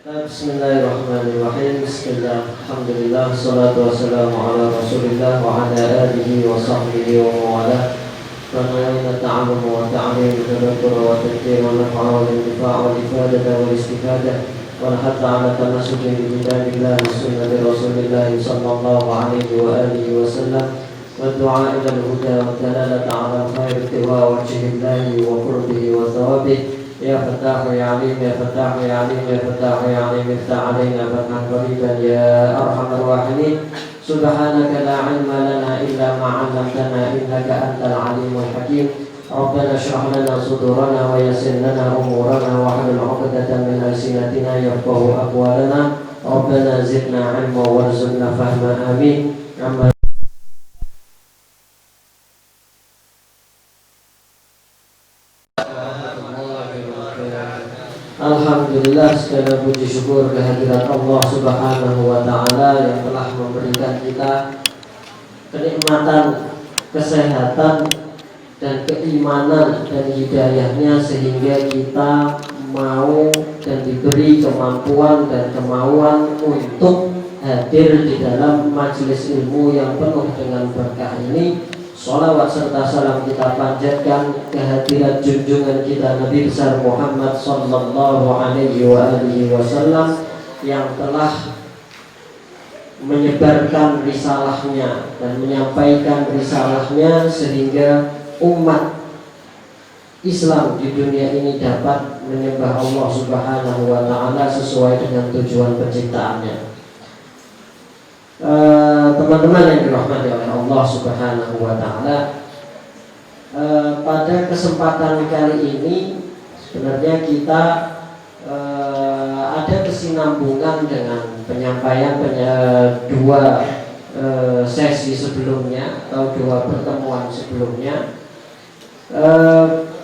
Bismillahirrahmanirrahim. Bismillah, alhamdulillah, salatu wassalamu ala rasulillah wa ala alihi wa sahbihi wa mawala. Fanaina ta'alumu wa ta'alim, tadabbur wa tadkir wa naf'a wa intifa' wa ifadata wa istifadah wa hatta ala tanasuki bi kitabillah wa sunnati rasulillah sallallahu alaihi wa alihi wa sallam wa du'a ila al-huda wa dalalata ala khair tiwa wa jihillahi wa qurbihi wa thawabih. Ya Fattah ya Alim, ya Fattah ya Alim, ya Fattah ya Alim, iftah alaina fathan qariban ya Arhamar Rahimin. Subhanaka la ilma lana illa ma 'allamtana innaka antal alimul hakim. Rabbana shrah lana sudurana wa yassir lana umurana wa hlul 'uqdatam min alsinatina yafqahu aqwalana. Rabbana zidna 'ilma warzuqna fahma. Amin. Amma Alhamdulillah, segala puji syukur kehadirat Allah Subhanahu wa Ta'ala yang telah memberikan kita kenikmatan, kesehatan, dan keimanan dan hidayahnya sehingga kita mau dan diberi kemampuan dan kemauan untuk hadir di dalam majelis ilmu yang penuh dengan berkah ini. Sholawat serta salam kita panjatkan kehadiran junjungan kita Nabi besar Muhammad sallallahu alaihi wa alihi wasallam yang telah menyebarkan risalahnya dan menyampaikan risalahnya sehingga umat Islam di dunia ini dapat menyembah Allah Subhanahu wa Ta'ala sesuai dengan tujuan penciptaannya. Teman-teman yang dirahmati oleh Allah Subhanahu wa Ta'ala, pada kesempatan kali ini sebenarnya kita ada kesinambungan dengan penyampaian dua sesi sebelumnya atau dua pertemuan sebelumnya.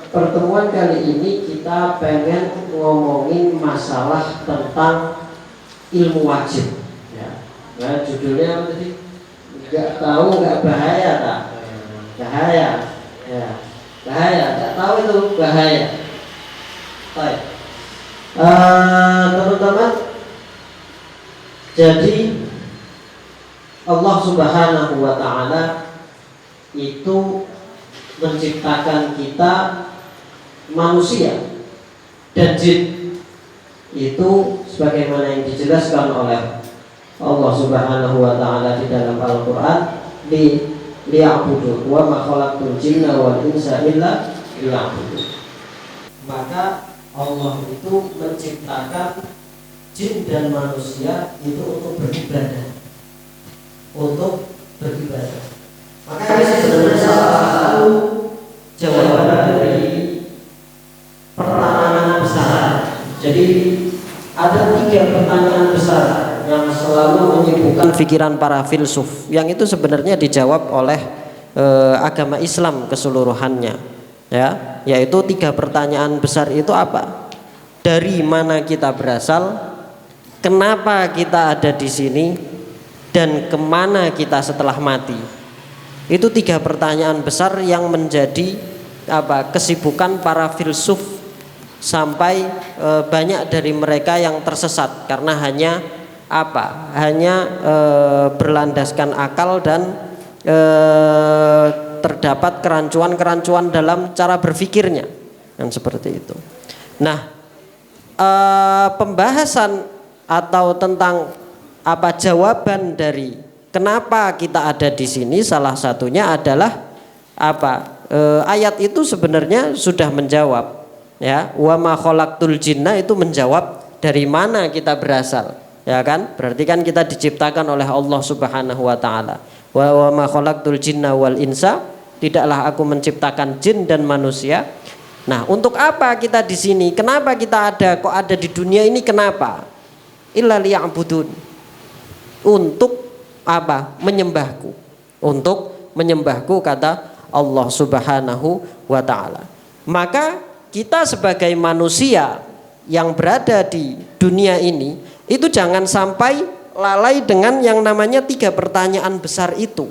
Pertemuan kali ini kita pengen ngomongin masalah tentang ilmu wajib. Nah, judulnya apa tadi? Gak tahu gak bahaya tak? Bahaya, ya. Bahaya, gak tahu itu bahaya. Baik, teman-teman. Jadi Allah Subhanahu wa Ta'ala itu menciptakan kita manusia dan jin itu sebagaimana yang dijelaskan oleh Allah Subhanahu wa Ta'ala di dalam Al-Qur'an, liya'budu wa ma khalaqtul jinna wal insa illa liya'budu. Maka Allah itu menciptakan jin dan manusia itu untuk beribadah. Untuk beribadah. Maka ini sebenarnya salah satu jawaban dari pertanyaan besar. Jadi ada 3 pertanyaan besar yang selalu menyibukkan pikiran para filsuf, yang itu sebenarnya dijawab oleh agama Islam keseluruhannya, ya, yaitu 3 pertanyaan besar itu apa? Dari mana kita berasal, kenapa kita ada di sini, dan kemana kita setelah mati. Itu 3 pertanyaan besar yang menjadi kesibukan para filsuf sampai banyak dari mereka yang tersesat karena hanya berlandaskan akal dan terdapat kerancuan-kerancuan dalam cara berpikirnya, yang seperti itu. Nah, pembahasan atau tentang jawaban dari kenapa kita ada di sini, salah satunya adalah ayat itu sebenarnya sudah menjawab, ya, wa ma khalaqtul jinna itu menjawab dari mana kita berasal. Ya kan? Berarti kan kita diciptakan oleh Allah Subhanahu wa Ta'ala. Wa ma khalaqtul jinna wal insa, tidaklah aku menciptakan jin dan manusia. Nah, untuk apa kita di sini? Kenapa kita ada? Kok ada di dunia ini? Kenapa? Illa liya'budun. Untuk menyembahku. Untuk menyembahku, kata Allah Subhanahu wa Ta'ala. Maka kita sebagai manusia yang berada di dunia ini itu jangan sampai lalai dengan yang namanya 3 pertanyaan besar itu.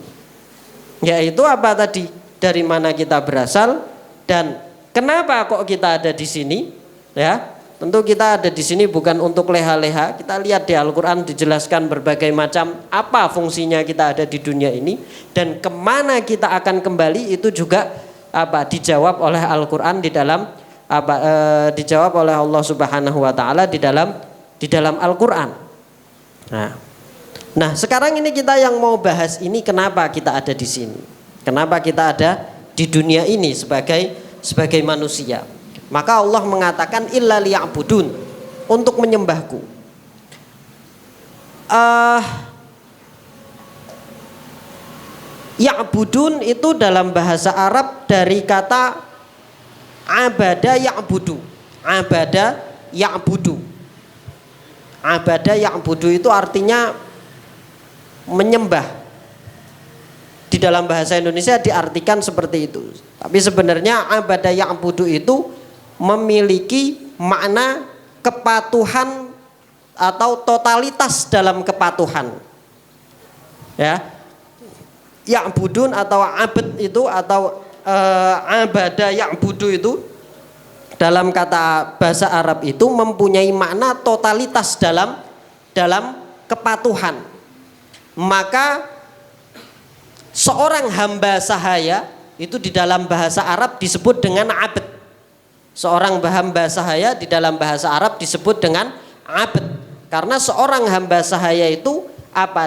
Yaitu apa tadi? Dari mana kita berasal dan kenapa kok kita ada di sini? Ya. Tentu kita ada di sini bukan untuk leha-leha. Kita lihat di Al-Quran dijelaskan berbagai macam apa fungsinya kita ada di dunia ini dan kemana kita akan kembali, itu juga dijawab oleh Al-Quran di dalam dijawab oleh Allah Subhanahu Wa Taala di dalam Al-Quran. Nah, sekarang ini kita yang mau bahas ini, kenapa kita ada di sini, kenapa kita ada di dunia ini sebagai manusia. Maka Allah mengatakan illa liya'budun, untuk menyembahku. Ya'budun itu dalam bahasa Arab dari kata abada ya'budu. Abada ya'budu. Abada ya'budu itu artinya menyembah. Di dalam bahasa Indonesia diartikan seperti itu. Tapi sebenarnya abada ya'budu itu memiliki makna kepatuhan atau totalitas dalam kepatuhan. Ya. Ya'budun atau abad itu atau abada ya'budu itu dalam kata bahasa Arab itu mempunyai makna totalitas dalam kepatuhan. Maka seorang hamba sahaya itu di dalam bahasa Arab disebut dengan abd. Seorang hamba sahaya di dalam bahasa Arab disebut dengan abd. Karena seorang hamba sahaya itu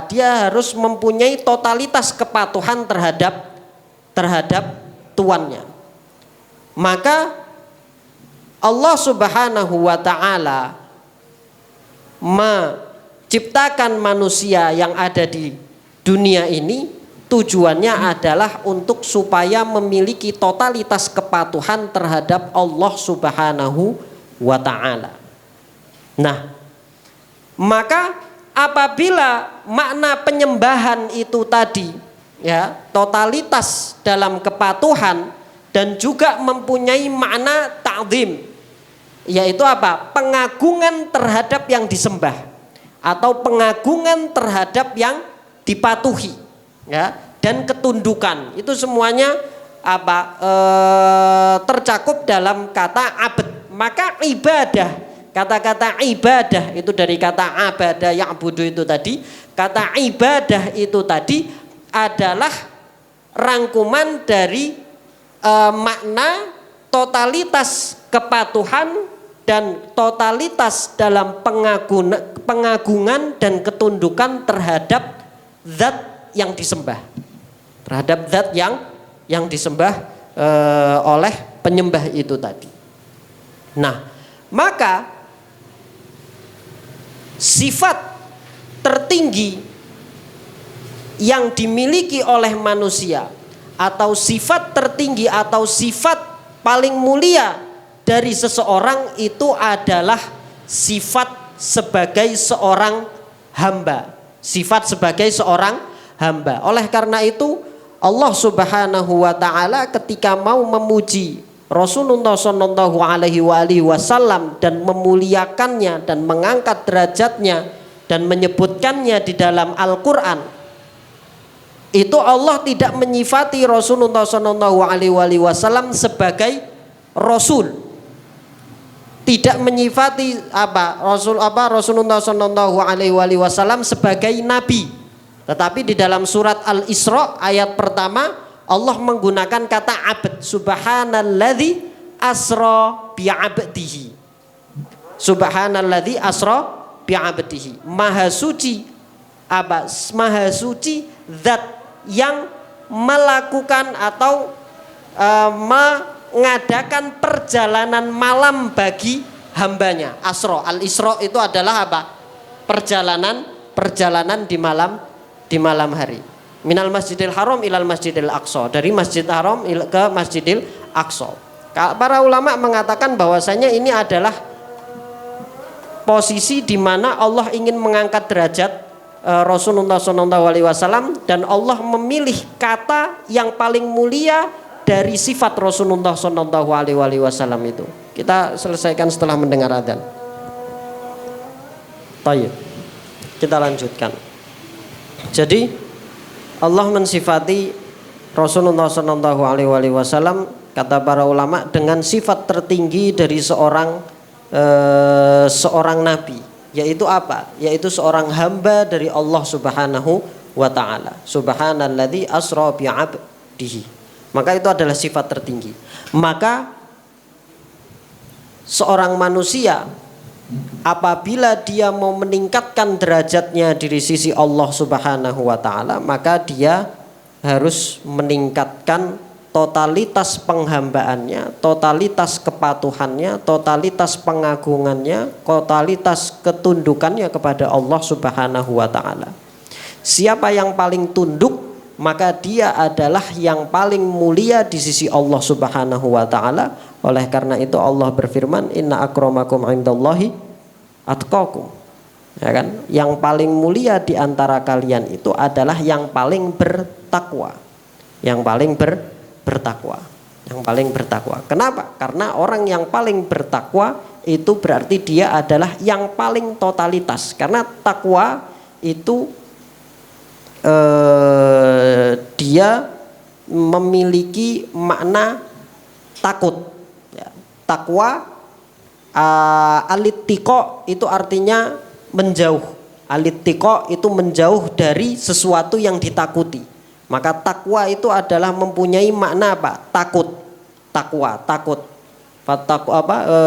dia harus mempunyai totalitas kepatuhan terhadap tuannya. Maka Allah Subhanahu wa taala menciptakan manusia yang ada di dunia ini, tujuannya adalah untuk supaya memiliki totalitas kepatuhan terhadap Allah Subhanahu wa taala. Nah, maka apabila makna penyembahan itu tadi totalitas dalam kepatuhan dan juga mempunyai makna ta'zim, yaitu pengagungan terhadap yang disembah atau pengagungan terhadap yang dipatuhi, dan ketundukan, itu semuanya tercakup dalam kata abd. Maka ibadah, kata-kata ibadah itu dari kata abada ya'budu itu tadi, kata ibadah itu tadi adalah rangkuman dari makna totalitas kepatuhan dan totalitas dalam pengagungan dan ketundukan terhadap zat yang disembah, terhadap zat yang disembah oleh penyembah itu tadi. Nah, maka sifat tertinggi yang dimiliki oleh manusia atau sifat tertinggi atau sifat paling mulia dari seseorang itu adalah sifat sebagai seorang hamba. Sifat sebagai seorang hamba. Oleh karena itu Allah Subhanahu wa taala ketika mau memuji Rasulullah sallallahu alaihi wasallam dan memuliakannya dan mengangkat derajatnya dan menyebutkannya di dalam Al-Qur'an, itu Allah tidak menyifati Rasulullah sallallahu alaihi wasallam sebagai rasul. Tidak menyifati Rasulullah sallallahu alaihi wasallam sebagai nabi. Tetapi di dalam surat Al-Isra ayat pertama Allah menggunakan kata abd. Subhanalladzi asra bi'abdihi. Subhanalladzi asra bi'abdihi. Maha suci Maha suci zat yang melakukan atau mengadakan perjalanan malam bagi hambanya. Asra, al-Isra itu adalah Perjalanan di malam hari. Minal Masjidil Haram ilal Masjidil Aqsa, dari Masjid Haram ke Masjidil Aqsa. Para ulama mengatakan bahwasanya ini adalah posisi di mana Allah ingin mengangkat derajat Rasulullah SAW, dan Allah memilih kata yang paling mulia dari sifat Rasulullah SAW itu. Kita selesaikan setelah mendengar adzan. Baik, kita lanjutkan. Jadi Allah mensifati Rasulullah SAW, kata para ulama, dengan sifat tertinggi dari seorang seorang nabi, yaitu apa? Yaitu seorang hamba dari Allah Subhanahu wa taala. Subhanalladzi asra bi 'abdihi. Maka itu adalah sifat tertinggi. Maka seorang manusia apabila dia mau meningkatkan derajatnya di sisi Allah Subhanahu wa taala, maka dia harus meningkatkan totalitas penghambaannya, totalitas kepatuhannya, totalitas pengagungannya, totalitas ketundukannya kepada Allah Subhanahu wa taala. Siapa yang paling tunduk, maka dia adalah yang paling mulia di sisi Allah Subhanahu wa taala. Oleh karena itu Allah berfirman, inna akramakum indallahi atqakum. Ya kan? Yang paling mulia di antara kalian itu adalah yang paling bertakwa. Yang paling bertakwa. Yang paling bertakwa. Kenapa? Karena orang yang paling bertakwa itu berarti dia adalah yang paling totalitas. Karena takwa itu dia memiliki makna takut. Takwa alittiqa itu artinya menjauh. Alittiqa itu menjauh dari sesuatu yang ditakuti. Maka takwa itu adalah mempunyai makna apa? Takut. Takwa, takut. Fattaqu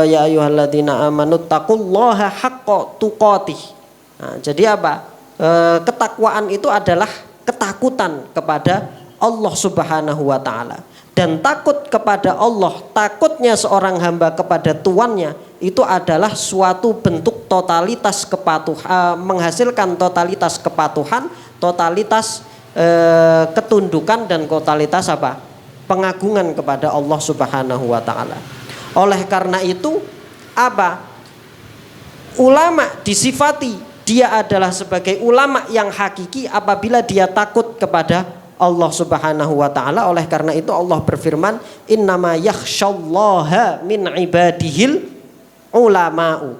ya ayyuhalladzina amanu taqullaha haqqa tuqatih. Nah, jadi apa? Ketakwaan itu adalah ketakutan kepada Allah Subhanahu wa taala. Dan takut kepada Allah, takutnya seorang hamba kepada tuannya itu adalah suatu bentuk totalitas kepatuhan, menghasilkan totalitas kepatuhan, totalitas ketundukan dan totalitas apa? Pengagungan kepada Allah Subhanahu wa taala. Oleh karena itu apa? Ulama disifati dia adalah sebagai ulama yang hakiki apabila dia takut kepada Allah Subhanahu wa taala. Oleh karena itu Allah berfirman, innama yakhsyallaha min ibadihil ulama'u.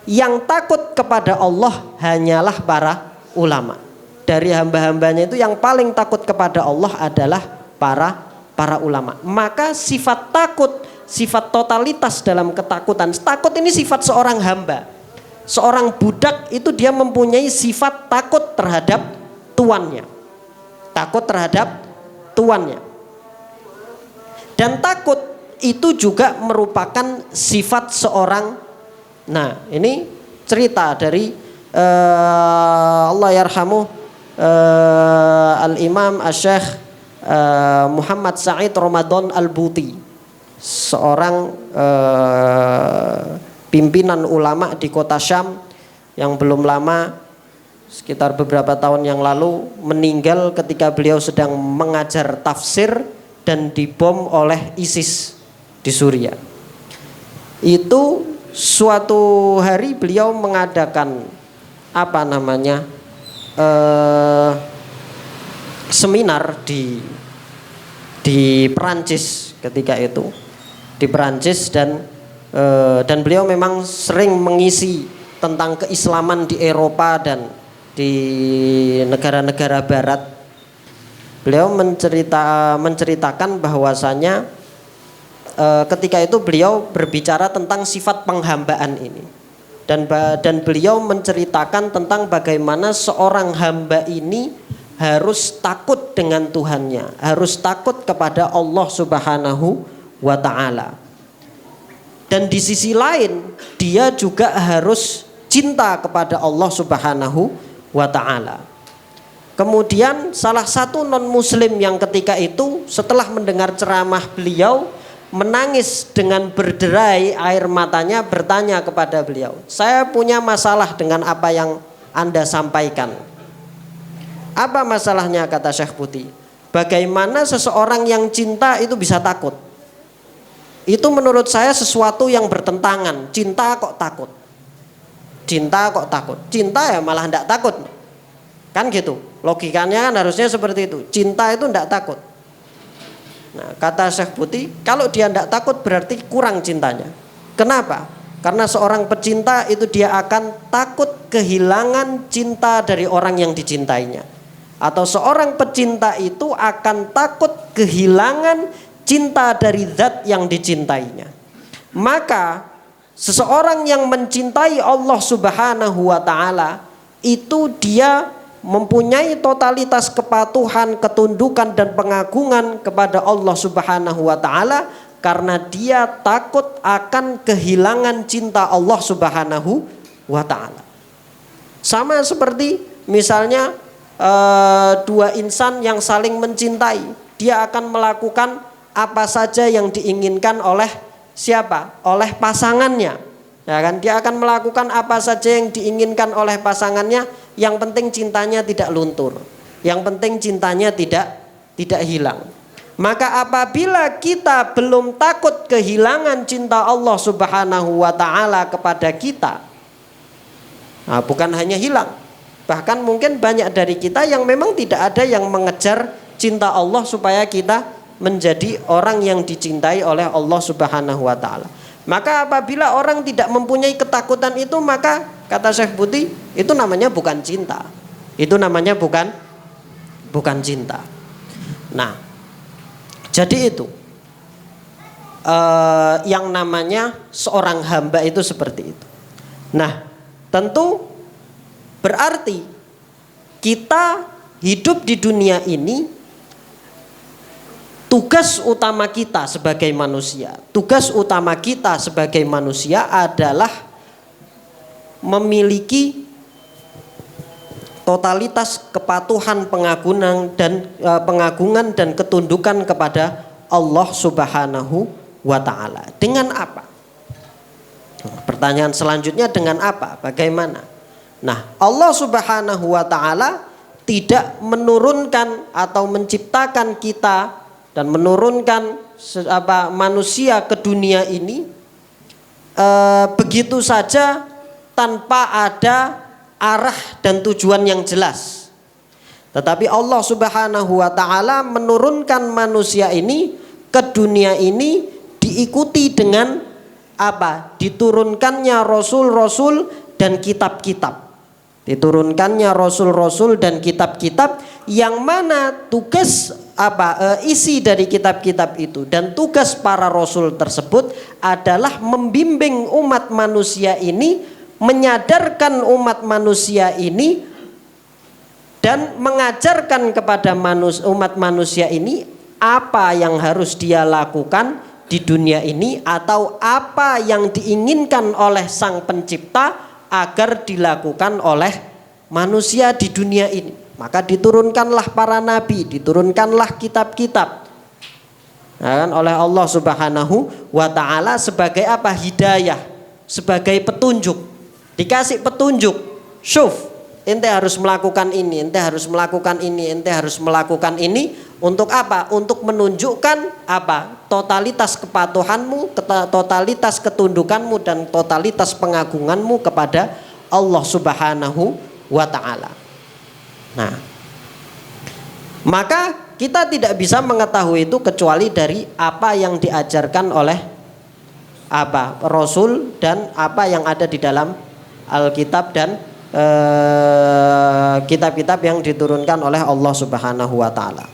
Yang takut kepada Allah hanyalah para ulama. Dari hamba-hambanya itu yang paling takut kepada Allah adalah para ulama. Maka sifat takut, sifat totalitas dalam ketakutan. Takut ini sifat seorang hamba. Seorang budak itu dia mempunyai sifat takut terhadap tuannya. Takut terhadap tuannya. Dan takut itu juga merupakan sifat seorang. Nah, ini cerita dari Allah yarhamu Al-Imam Asy-Syaikh Muhammad Sa'id Ramadan Al-Buti, seorang pimpinan ulama di kota Syam yang belum lama, sekitar beberapa tahun yang lalu, meninggal ketika beliau sedang mengajar tafsir dan dibom oleh ISIS di Suriah. Itu suatu hari beliau mengadakan seminar di Perancis ketika itu, di Perancis, dan beliau memang sering mengisi tentang keislaman di Eropa dan di negara-negara barat. Beliau menceritakan bahwasanya ketika itu beliau berbicara tentang sifat penghambaan ini, dan beliau menceritakan tentang bagaimana seorang hamba ini harus takut dengan Tuhannya, harus takut kepada Allah Subhanahu wa taala. Dan di sisi lain dia juga harus cinta kepada Allah Subhanahu wa ta'ala. Kemudian salah satu non muslim yang ketika itu setelah mendengar ceramah beliau menangis dengan berderai air matanya, bertanya kepada beliau, saya punya masalah dengan apa yang Anda sampaikan. Apa masalahnya, kata Syekh Buti? Bagaimana seseorang yang cinta itu bisa takut? Itu menurut saya sesuatu yang bertentangan. Cinta kok takut? Cinta kok takut? Cinta ya malah tidak takut. Kan gitu. Logikanya kan harusnya seperti itu. Cinta itu tidak takut. Nah, kata Syekh Buti, kalau dia tidak takut berarti kurang cintanya. Kenapa? Karena seorang pecinta itu dia akan takut kehilangan cinta dari orang yang dicintainya. Atau seorang pecinta itu akan takut kehilangan cinta dari zat yang dicintainya. Maka seseorang yang mencintai Allah Subhanahu wa taala itu dia mempunyai totalitas kepatuhan, ketundukan dan pengagungan kepada Allah Subhanahu wa taala karena dia takut akan kehilangan cinta Allah Subhanahu wa taala. Sama seperti misalnya dua insan yang saling mencintai, dia akan melakukan apa saja yang diinginkan oleh siapa? Oleh pasangannya. Ya kan? Dia akan melakukan apa saja yang diinginkan oleh pasangannya, yang penting cintanya tidak luntur. Yang penting cintanya tidak hilang. Maka apabila kita belum takut kehilangan cinta Allah Subhanahu wa taala kepada kita, nah, bukan hanya hilang, bahkan mungkin banyak dari kita yang memang tidak ada yang mengejar cinta Allah supaya kita menjadi orang yang dicintai oleh Allah Subhanahu wa taala. Maka apabila orang tidak mempunyai ketakutan itu, maka kata Syekh Buti, itu namanya bukan cinta. Itu namanya bukan cinta. Nah, jadi itu yang namanya seorang hamba itu seperti itu. Nah, tentu berarti kita hidup di dunia ini, tugas utama kita sebagai manusia adalah memiliki totalitas kepatuhan, pengagungan dan ketundukan kepada Allah Subhanahu wa taala. Dengan apa? Pertanyaan selanjutnya, dengan apa? Bagaimana? Nah, Allah Subhanahu wa taala tidak menurunkan atau menciptakan kita dan menurunkan manusia ke dunia ini begitu saja tanpa ada arah dan tujuan yang jelas. Tetapi Allah Subhanahu wa taala menurunkan manusia ini ke dunia ini diikuti dengan apa? Diturunkannya rasul-rasul dan kitab-kitab. Diturunkannya rasul-rasul dan kitab-kitab yang mana tugas isi dari kitab-kitab itu dan tugas para rasul tersebut adalah membimbing umat manusia ini, menyadarkan umat manusia ini dan mengajarkan kepada umat manusia ini apa yang harus dia lakukan di dunia ini atau apa yang diinginkan oleh Sang Pencipta agar dilakukan oleh manusia di dunia ini. Maka diturunkanlah para nabi, diturunkanlah kitab-kitab, nah, kan, oleh Allah Subhanahu wa taala sebagai apa? Hidayah, sebagai petunjuk. Dikasih petunjuk, syuf, ente harus melakukan ini, ente harus melakukan ini, ente harus melakukan ini. Untuk apa? Untuk menunjukkan apa? Totalitas kepatuhanmu, totalitas ketundukanmu dan totalitas pengagunganmu kepada Allah Subhanahu wa taala. Nah, maka kita tidak bisa mengetahui itu kecuali dari apa yang diajarkan oleh apa? Rasul dan apa yang ada di dalam Alkitab dan kitab-kitab yang diturunkan oleh Allah Subhanahu wa taala.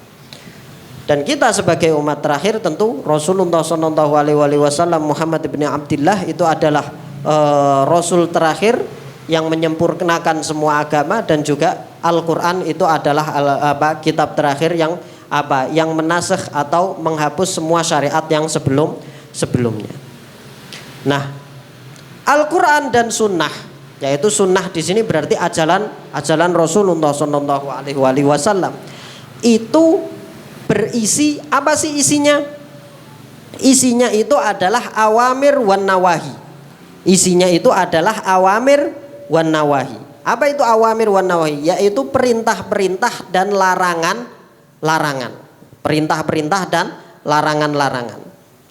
Dan kita sebagai umat terakhir tentu Rasulullah SAW Muhammad bin Abdullah itu adalah Rasul terakhir yang menyempurnakan semua agama, dan juga Al-Quran itu adalah kitab terakhir yang menasakh atau menghapus semua syariat yang sebelumnya. Nah, Al-Quran dan Sunnah, yaitu Sunnah di sini berarti ajaran Rasulullah SAW, itu berisi apa sih isinya? Isinya itu adalah awamir wan nawahi. Isinya itu adalah awamir wan nawahi. Apa itu awamir wan nawahi? Yaitu perintah-perintah dan larangan-larangan. Perintah-perintah dan larangan-larangan.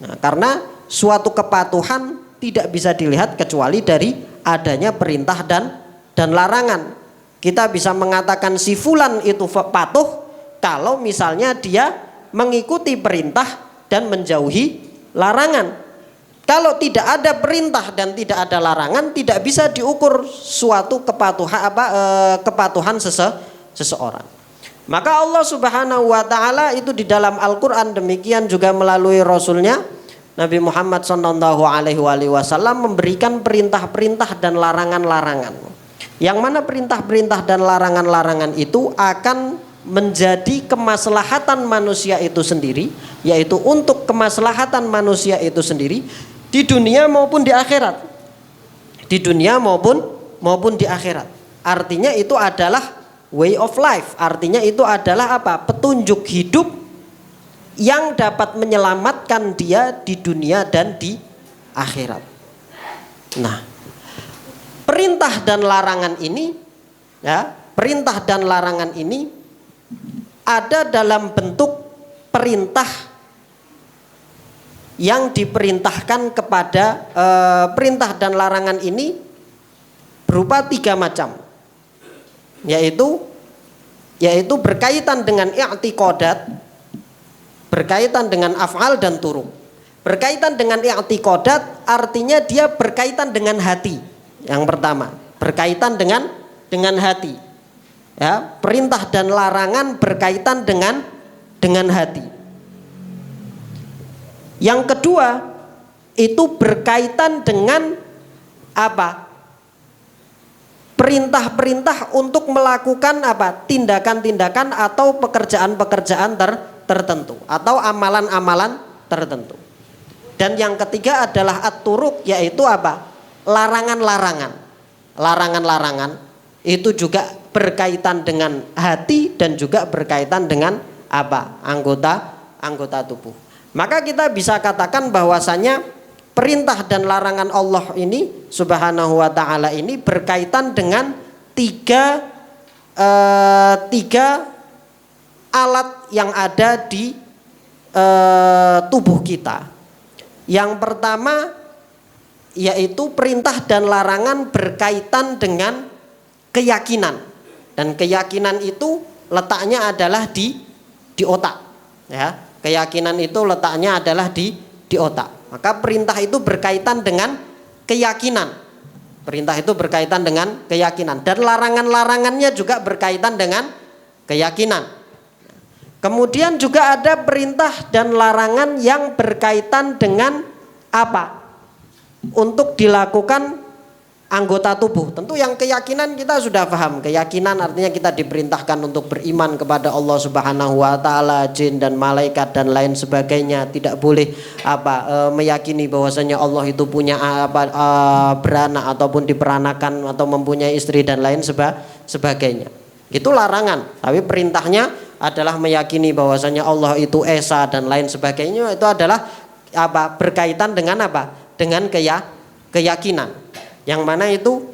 Nah, karena suatu kepatuhan tidak bisa dilihat kecuali dari adanya perintah dan larangan. Kita bisa mengatakan si fulan itu patuh kalau misalnya dia mengikuti perintah dan menjauhi larangan. Kalau tidak ada perintah dan tidak ada larangan, tidak bisa diukur suatu kepatuhan seseorang. Maka Allah Subhanahu wa taala itu di dalam Al-Qur'an, demikian juga melalui Rasulnya, Nabi Muhammad Shallallahu Alaihi Wasallam memberikan perintah-perintah dan larangan-larangan. Yang mana perintah-perintah dan larangan-larangan itu akan menjadi kemaslahatan manusia itu sendiri, yaitu untuk kemaslahatan manusia itu sendiri di dunia maupun di akhirat. Di dunia maupun di akhirat. Artinya itu adalah way of life. Artinya itu adalah apa? Petunjuk hidup yang dapat menyelamatkan dia di dunia dan di akhirat. Nah, perintah dan larangan ini, ya, perintah dan larangan ini ada dalam bentuk perintah yang diperintahkan kepada perintah dan larangan ini berupa 3 macam, yaitu berkaitan dengan i'tiqadat, berkaitan dengan af'al dan turuk. Berkaitan dengan i'tiqadat artinya dia berkaitan dengan hati. Yang pertama, berkaitan dengan hati. Ya, perintah dan larangan berkaitan dengan hati. Yang kedua, itu berkaitan dengan apa? Perintah-perintah untuk melakukan apa? Tindakan-tindakan atau pekerjaan-pekerjaan tertentu atau amalan-amalan tertentu. Dan yang ketiga adalah at-turuq, yaitu apa? Larangan-larangan. Larangan-larangan itu juga berkaitan dengan hati dan juga berkaitan dengan apa? Anggota tubuh. Maka kita bisa katakan bahwasanya perintah dan larangan Allah ini Subhanahu wa ta'ala ini berkaitan dengan tiga alat yang ada di tubuh kita. Yang pertama yaitu perintah dan larangan berkaitan dengan keyakinan, dan keyakinan itu letaknya adalah di otak, ya. Keyakinan itu letaknya adalah di otak. Maka perintah itu berkaitan dengan keyakinan. Perintah itu berkaitan dengan keyakinan, dan larangan-larangannya juga berkaitan dengan keyakinan. Kemudian juga ada perintah dan larangan yang berkaitan dengan apa? Untuk dilakukan anggota tubuh. Tentu yang keyakinan kita sudah paham. Keyakinan artinya kita diperintahkan untuk beriman kepada Allah Subhanahu wa taala, jin dan malaikat dan lain sebagainya. Tidak boleh meyakini bahwasanya Allah itu punya beranak ataupun diperanakan atau mempunyai istri dan lain sebagainya. Itu larangan. Tapi perintahnya adalah meyakini bahwasanya Allah itu esa dan lain sebagainya. Itu adalah berkaitan dengan apa? Dengan keyakinan. Yang mana itu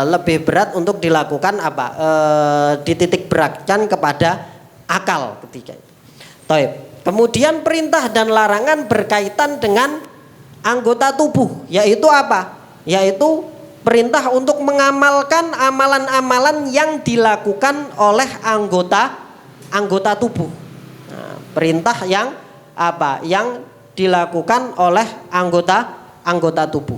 lebih berat untuk dilakukan dititik beratkan kepada akal ketika itu. Kemudian perintah dan larangan berkaitan dengan anggota tubuh, yaitu apa? Yaitu perintah untuk mengamalkan amalan-amalan yang dilakukan oleh anggota tubuh. Nah, perintah yang yang dilakukan oleh anggota tubuh,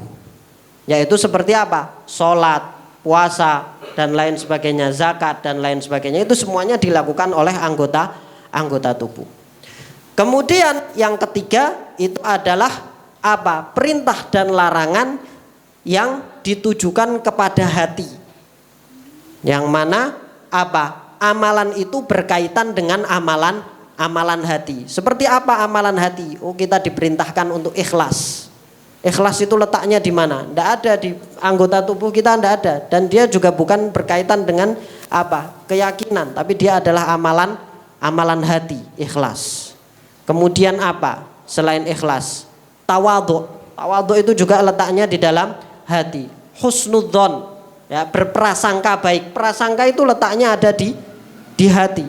yaitu seperti apa? Sholat, puasa dan lain sebagainya, zakat dan lain sebagainya, itu semuanya dilakukan oleh anggota tubuh. Kemudian yang ketiga itu adalah perintah dan larangan yang ditujukan kepada hati, yang mana amalan itu berkaitan dengan amalan hati. Seperti apa amalan hati? Kita diperintahkan untuk ikhlas. Ikhlas itu letaknya di mana? Tidak ada di anggota tubuh kita, tidak ada. Dan dia juga bukan berkaitan dengan keyakinan, tapi dia adalah amalan hati, ikhlas. Kemudian selain ikhlas? Tawadhu. Tawadhu itu juga letaknya di dalam hati. Husnudzon, ya, berprasangka baik. Prasangka itu letaknya ada di hati,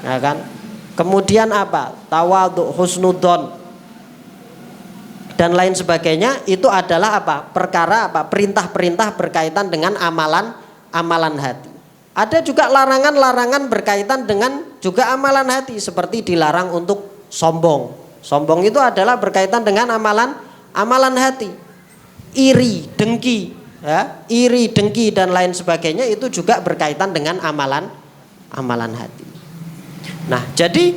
ya kan? Kemudian tawadhu, husnudzon dan lain sebagainya, itu adalah perkara perintah-perintah berkaitan dengan amalan hati. Ada juga larangan-larangan berkaitan dengan juga amalan hati, seperti dilarang untuk sombong. Sombong itu adalah berkaitan dengan amalan hati. Iri, dengki, ya, iri, dengki dan lain sebagainya itu juga berkaitan dengan amalan hati. Nah, jadi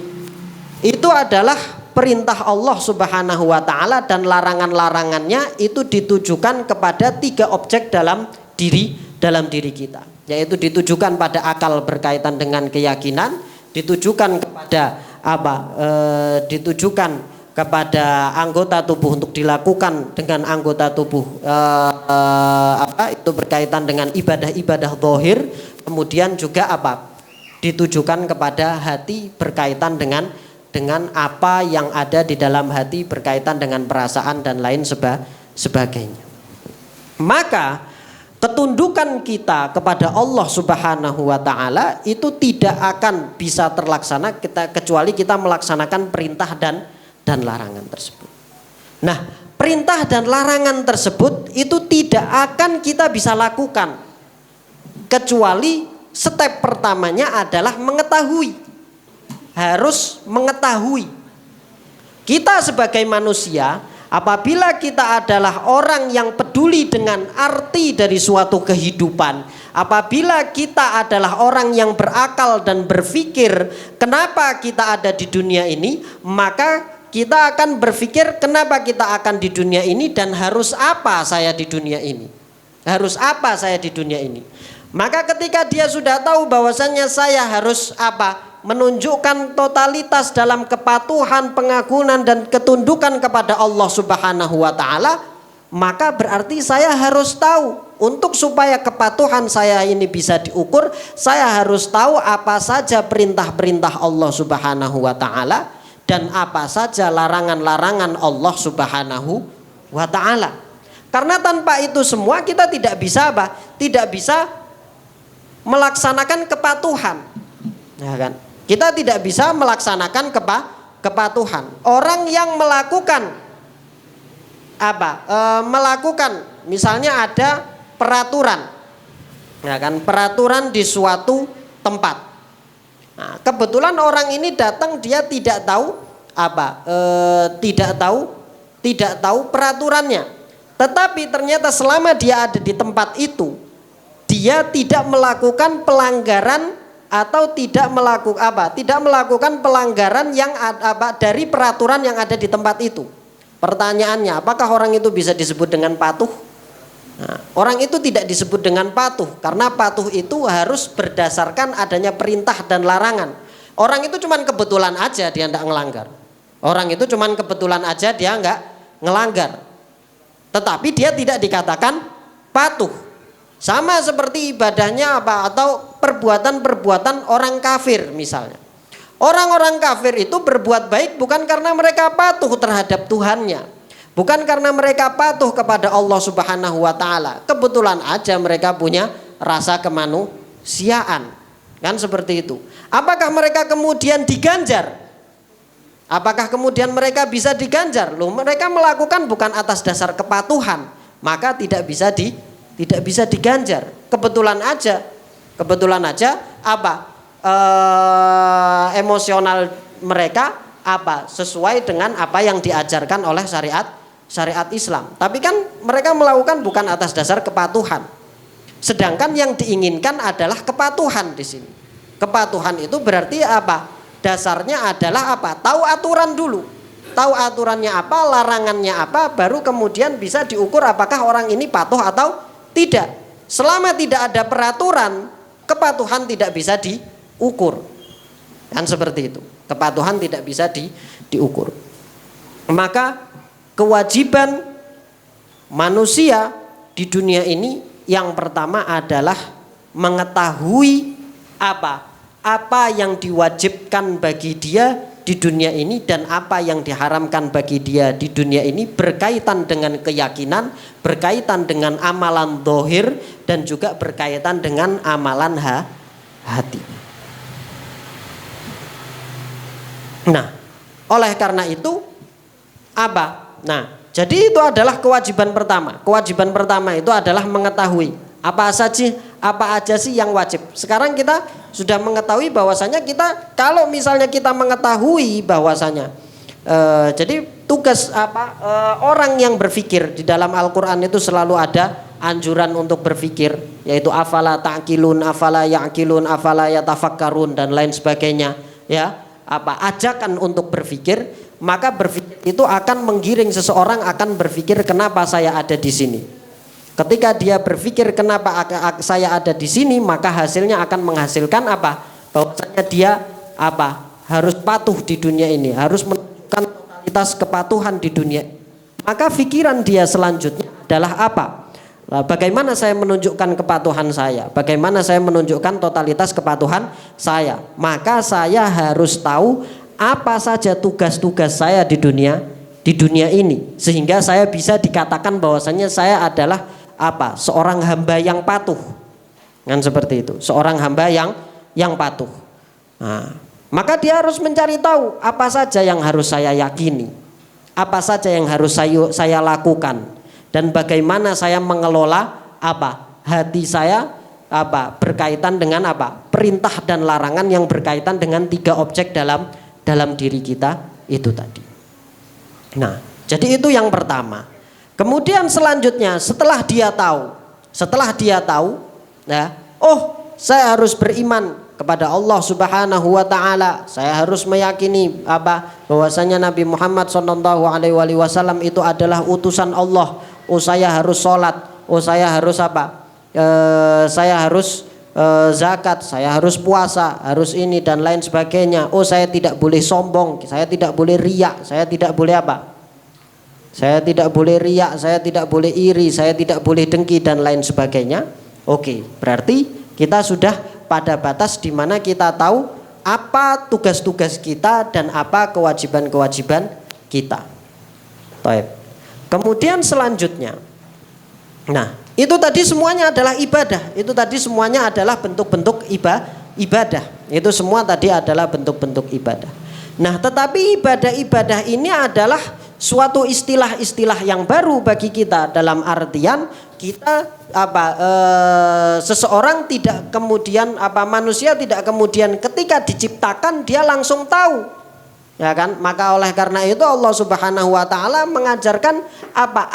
itu adalah perintah Allah Subhanahu wa taala dan larangan-larangannya itu ditujukan kepada 3 objek dalam diri kita, yaitu ditujukan pada akal berkaitan dengan keyakinan, ditujukan kepada ditujukan kepada anggota tubuh untuk dilakukan dengan anggota tubuh itu berkaitan dengan ibadah-ibadah zahir, kemudian juga ditujukan kepada hati berkaitan dengan apa yang ada di dalam hati berkaitan dengan perasaan dan lain sebagainya. Maka ketundukan kita kepada Allah Subhanahu wa taala itu tidak akan bisa terlaksana kecuali kita melaksanakan perintah dan larangan tersebut. Nah, perintah dan larangan tersebut itu tidak akan kita bisa lakukan kecuali step pertamanya adalah mengetahui. Harus mengetahui. Kita sebagai manusia, apabila kita adalah orang yang peduli dengan arti dari suatu kehidupan, apabila kita adalah orang yang berakal dan berpikir kenapa kita ada di dunia ini, maka kita akan berpikir kenapa kita akan di dunia ini dan harus apa saya di dunia ini. Harus apa saya di dunia ini. Maka ketika dia sudah tahu bahwasannya saya harus menunjukkan totalitas dalam kepatuhan, pengakuan dan ketundukan kepada Allah Subhanahu wa taala, maka berarti saya harus tahu untuk supaya kepatuhan saya ini bisa diukur, saya harus tahu apa saja perintah-perintah Allah Subhanahu wa taala dan apa saja larangan-larangan Allah Subhanahu wa taala. Karena tanpa itu semua kita tidak bisa tidak bisa melaksanakan kepatuhan. Ya kan? Kita tidak bisa melaksanakan kepatuhan. Orang yang melakukan melakukan misalnya ada peraturan, ya kan, peraturan di suatu tempat. Nah, kebetulan orang ini datang dia tidak tahu tidak tahu peraturannya. Tetapi ternyata selama dia ada di tempat itu, dia tidak melakukan pelanggaran atau tidak melakukan pelanggaran yang dari peraturan yang ada di tempat itu. Pertanyaannya, apakah orang itu bisa disebut dengan patuh? Nah, orang itu tidak disebut dengan patuh karena patuh itu harus berdasarkan adanya perintah dan larangan. Orang itu cuman kebetulan aja dia tidak ngelanggar. Orang itu cuman kebetulan aja dia nggak ngelanggar. Tetapi dia tidak dikatakan patuh. Sama seperti ibadahnya atau perbuatan-perbuatan orang kafir misalnya. Orang-orang kafir itu berbuat baik bukan karena mereka patuh terhadap Tuhannya, bukan karena mereka patuh kepada Allah Subhanahu wa taala. Kebetulan aja mereka punya rasa kemanusiaan. Kan seperti itu. Apakah mereka kemudian diganjar? Apakah kemudian mereka bisa diganjar? Loh, mereka melakukan bukan atas dasar kepatuhan, maka tidak bisa diganjar. Kebetulan aja emosional mereka sesuai dengan apa yang diajarkan oleh syariat Islam. Tapi kan mereka melakukan bukan atas dasar kepatuhan. Sedangkan yang diinginkan adalah kepatuhan di sini. Kepatuhan itu berarti dasarnya adalah tahu aturan dulu. Tahu aturannya apa, larangannya apa, baru kemudian bisa diukur apakah orang ini patuh atau tidak. Selama tidak ada peraturan, kepatuhan tidak bisa diukur. Kan seperti itu. Kepatuhan tidak bisa diukur. Maka kewajiban manusia di dunia ini yang pertama adalah mengetahui apa yang diwajibkan bagi dia di dunia ini dan apa yang diharamkan bagi dia di dunia ini, berkaitan dengan keyakinan, berkaitan dengan amalan zahir dan juga berkaitan dengan amalan hati. Nah, oleh karena itu jadi itu adalah kewajiban pertama. Kewajiban pertama itu adalah mengetahui apa aja sih yang wajib. Sekarang kita sudah mengetahui bahwasanya kita, kalau misalnya kita mengetahui bahwasanya jadi tugas orang yang berpikir di dalam Al-Qur'an itu selalu ada anjuran untuk berpikir, yaitu afala ta'qilun, afala ya'qilun, afala yatafakkarun dan lain sebagainya, ya. Ajakan untuk berpikir, maka berpikir itu akan menggiring seseorang akan berpikir kenapa saya ada di sini. Ketika dia berpikir kenapa saya ada di sini, maka hasilnya akan menghasilkan apa? Bahwasanya dia apa? Harus patuh di dunia ini, harus menunjukkan totalitas kepatuhan di dunia. Maka pikiran dia selanjutnya adalah apa? Bagaimana saya menunjukkan kepatuhan saya? Bagaimana saya menunjukkan totalitas kepatuhan saya? Maka saya harus tahu apa saja tugas-tugas saya di dunia ini, sehingga saya bisa dikatakan bahwasanya saya adalah apa? Seorang hamba yang patuh. Kan seperti itu. Seorang hamba yang patuh. Nah, maka dia harus mencari tahu apa saja yang harus saya yakini, apa saja yang harus saya lakukan. Dan bagaimana saya mengelola apa hati saya apa berkaitan dengan apa perintah dan larangan yang berkaitan dengan 3 objek dalam diri kita itu tadi. Nah, jadi itu yang pertama. Kemudian selanjutnya setelah dia tahu, ya, oh saya harus beriman kepada Allah Subhanahu wa taala. Saya harus meyakini apa bahwasanya Nabi Muhammad SAW itu adalah utusan Allah. Oh saya harus sholat, oh saya harus apa? Saya harus zakat, saya harus puasa, harus ini dan lain sebagainya. Oh saya tidak boleh sombong, saya tidak boleh riak, saya tidak boleh apa? Saya tidak boleh riak, saya tidak boleh iri, saya tidak boleh dengki dan lain sebagainya. Oke, berarti kita sudah pada batas di mana kita tahu apa tugas-tugas kita dan apa kewajiban-kewajiban kita. Baik. Kemudian selanjutnya, nah itu tadi semuanya adalah ibadah. Itu tadi semuanya adalah bentuk-bentuk ibadah. Itu semua tadi adalah bentuk-bentuk ibadah. Nah tetapi ibadah-ibadah ini adalah suatu istilah-istilah yang baru bagi kita, dalam artian kita seseorang tidak kemudian manusia tidak kemudian ketika diciptakan dia langsung tahu. Ya kan, maka oleh karena itu Allah Subhanahu wa taala mengajarkan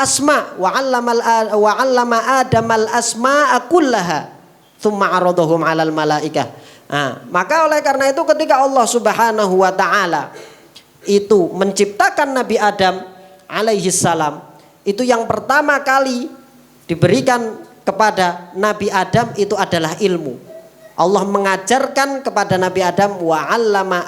asma wa 'allama Adamal asma'a kullaha tsumma 'aradahum 'alal malaikah. Nah, maka oleh karena itu ketika Allah Subhanahu wa taala itu menciptakan Nabi Adam alaihi salam, itu yang pertama kali diberikan kepada Nabi Adam itu adalah ilmu. Allah mengajarkan kepada Nabi Adam wa 'allama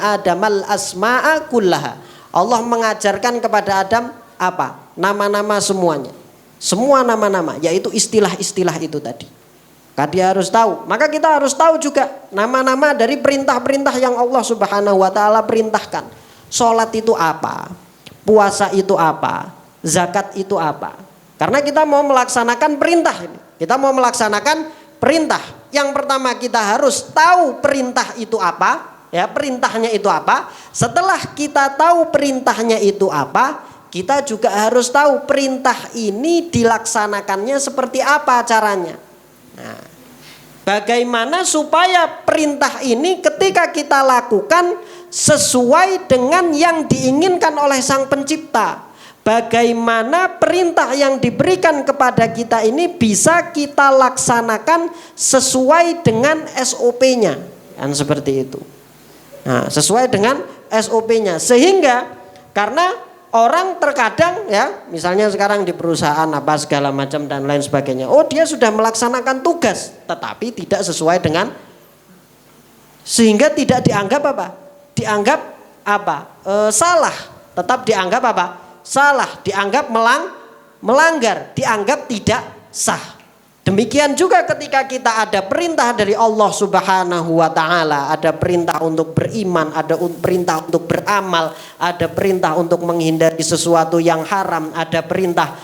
Adamal asma'a kullaha. Allah mengajarkan kepada Adam apa? Nama-nama semuanya. Semua nama-nama, yaitu istilah-istilah itu tadi. Maka dia harus tahu. Maka kita harus tahu juga nama-nama dari perintah-perintah yang Allah Subhanahu wa taala perintahkan. Salat itu apa? Puasa itu apa? Zakat itu apa? Karena kita mau melaksanakan perintah ini. Kita mau melaksanakan perintah. Yang pertama kita harus tahu perintah itu apa, ya, perintahnya itu apa. Setelah kita tahu perintahnya itu apa, kita juga harus tahu perintah ini dilaksanakannya seperti apa caranya. Nah, bagaimana supaya perintah ini ketika kita lakukan sesuai dengan yang diinginkan oleh Sang Pencipta. Bagaimana perintah yang diberikan kepada kita ini bisa kita laksanakan sesuai dengan SOP-nya. Kan seperti itu. Nah, sesuai dengan SOP-nya. Sehingga karena orang terkadang ya, misalnya sekarang di perusahaan apa segala macam dan lain sebagainya. Oh, dia sudah melaksanakan tugas tetapi tidak sesuai dengan, sehingga tidak dianggap apa? Dianggap salah. Tetap dianggap apa? Salah, dianggap melanggar, dianggap tidak sah. Demikian juga ketika kita ada perintah dari Allah Subhanahu wa taala, ada perintah untuk beriman, ada perintah untuk beramal, ada perintah untuk menghindari sesuatu yang haram, ada perintah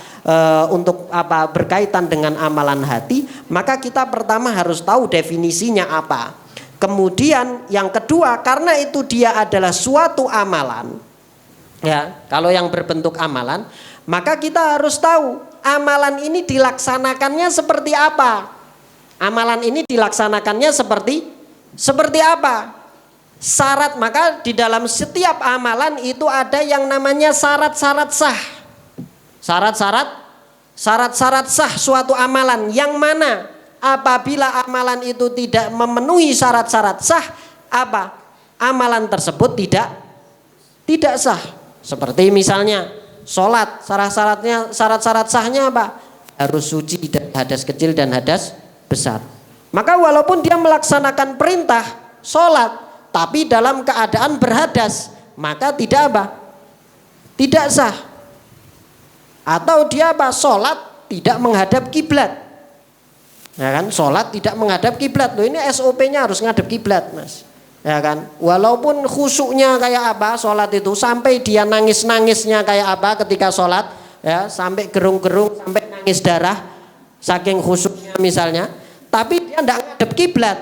untuk berkaitan dengan amalan hati, maka kita pertama harus tahu definisinya apa. Kemudian yang kedua, karena itu dia adalah suatu amalan, ya, kalau yang berbentuk amalan, maka kita harus tahu amalan ini dilaksanakannya seperti apa. Amalan ini dilaksanakannya seperti apa? Syarat, maka di dalam setiap amalan itu ada yang namanya syarat-syarat sah. Syarat-syarat sah suatu amalan, yang mana apabila amalan itu tidak memenuhi syarat-syarat sah, amalan tersebut tidak tidak sah. Seperti misalnya sholat, syarat-syarat sahnya apa? Harus suci dari hadas kecil dan hadas besar. Maka walaupun dia melaksanakan perintah sholat, tapi dalam keadaan berhadas, maka tidak apa? Tidak sah. Atau dia apa? Sholat tidak menghadap kiblat. Ya kan? Sholat tidak menghadap kiblat. Loh, ini SOP-nya harus ngadep kiblat, Mas. Ya kan? Walaupun khusyuknya kayak apa sholat itu, sampai dia nangis-nangisnya kayak apa ketika sholat, ya, sampai gerung-gerung, sampai nangis darah, saking khusyuknya misalnya, tapi dia tidak ngadep kiblat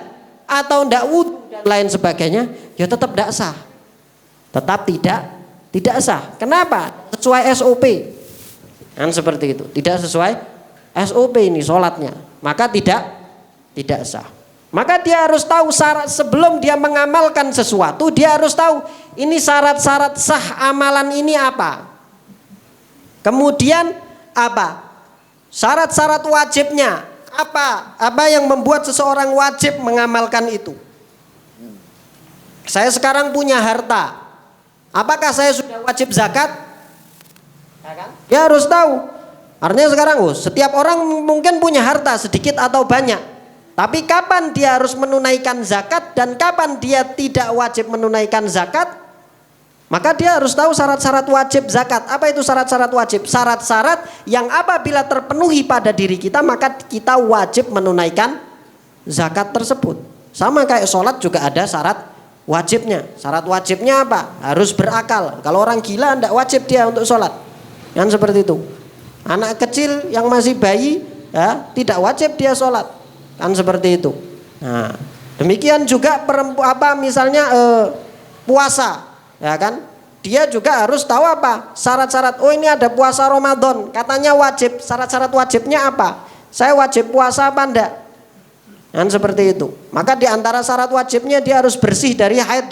atau tidak wudhu dan lain sebagainya, ya tetap tidak sah. Tetap tidak sah. Kenapa? Sesuai SOP. Kan seperti itu. Tidak sesuai SOP ini sholatnya, maka tidak sah. Maka dia harus tahu syarat sebelum dia mengamalkan sesuatu, dia harus tahu ini syarat-syarat sah amalan ini apa. Kemudian apa? Syarat-syarat wajibnya apa? Apa yang membuat seseorang wajib mengamalkan itu? Saya sekarang punya harta. Apakah saya sudah wajib zakat? Ya kan? Dia harus tahu. Artinya sekarang setiap orang mungkin punya harta sedikit atau banyak. Tapi kapan dia harus menunaikan zakat dan kapan dia tidak wajib menunaikan zakat? Maka dia harus tahu syarat-syarat wajib zakat. Apa itu syarat-syarat wajib? Syarat-syarat yang apabila terpenuhi pada diri kita, maka kita wajib menunaikan zakat tersebut. Sama kayak sholat juga ada syarat wajibnya. Syarat wajibnya apa? Harus berakal. Kalau orang gila tidak wajib dia untuk sholat. Kan seperti itu. Anak kecil yang masih bayi, ya, tidak wajib dia sholat. Kan seperti itu. Nah, demikian juga misalnya puasa, ya kan? Dia juga harus tahu apa? Syarat-syarat. Oh, ini ada puasa Ramadan, katanya wajib. Syarat-syarat wajibnya apa? Saya wajib puasa apa enggak? Kan seperti itu. Maka di antara syarat wajibnya dia harus bersih dari haid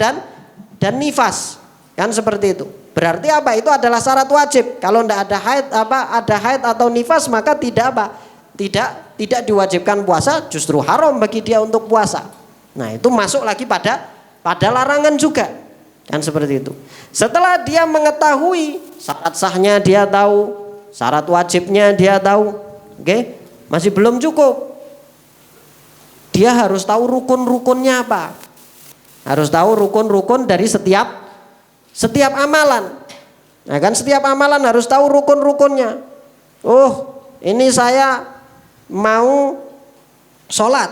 dan nifas. Kan seperti itu. Berarti apa? Itu adalah syarat wajib. Kalau enggak ada haid atau nifas, maka tidak apa? Tidak diwajibkan puasa, justru haram bagi dia untuk puasa. Nah, itu masuk lagi pada larangan juga. Kan seperti itu. Setelah dia mengetahui syarat sahnya dia tahu, syarat wajibnya dia tahu, oke? Masih belum cukup. Dia harus tahu rukun-rukunnya apa. Harus tahu rukun-rukun dari setiap amalan. Nah, kan setiap amalan harus tahu rukun-rukunnya. Oh, ini saya mau sholat,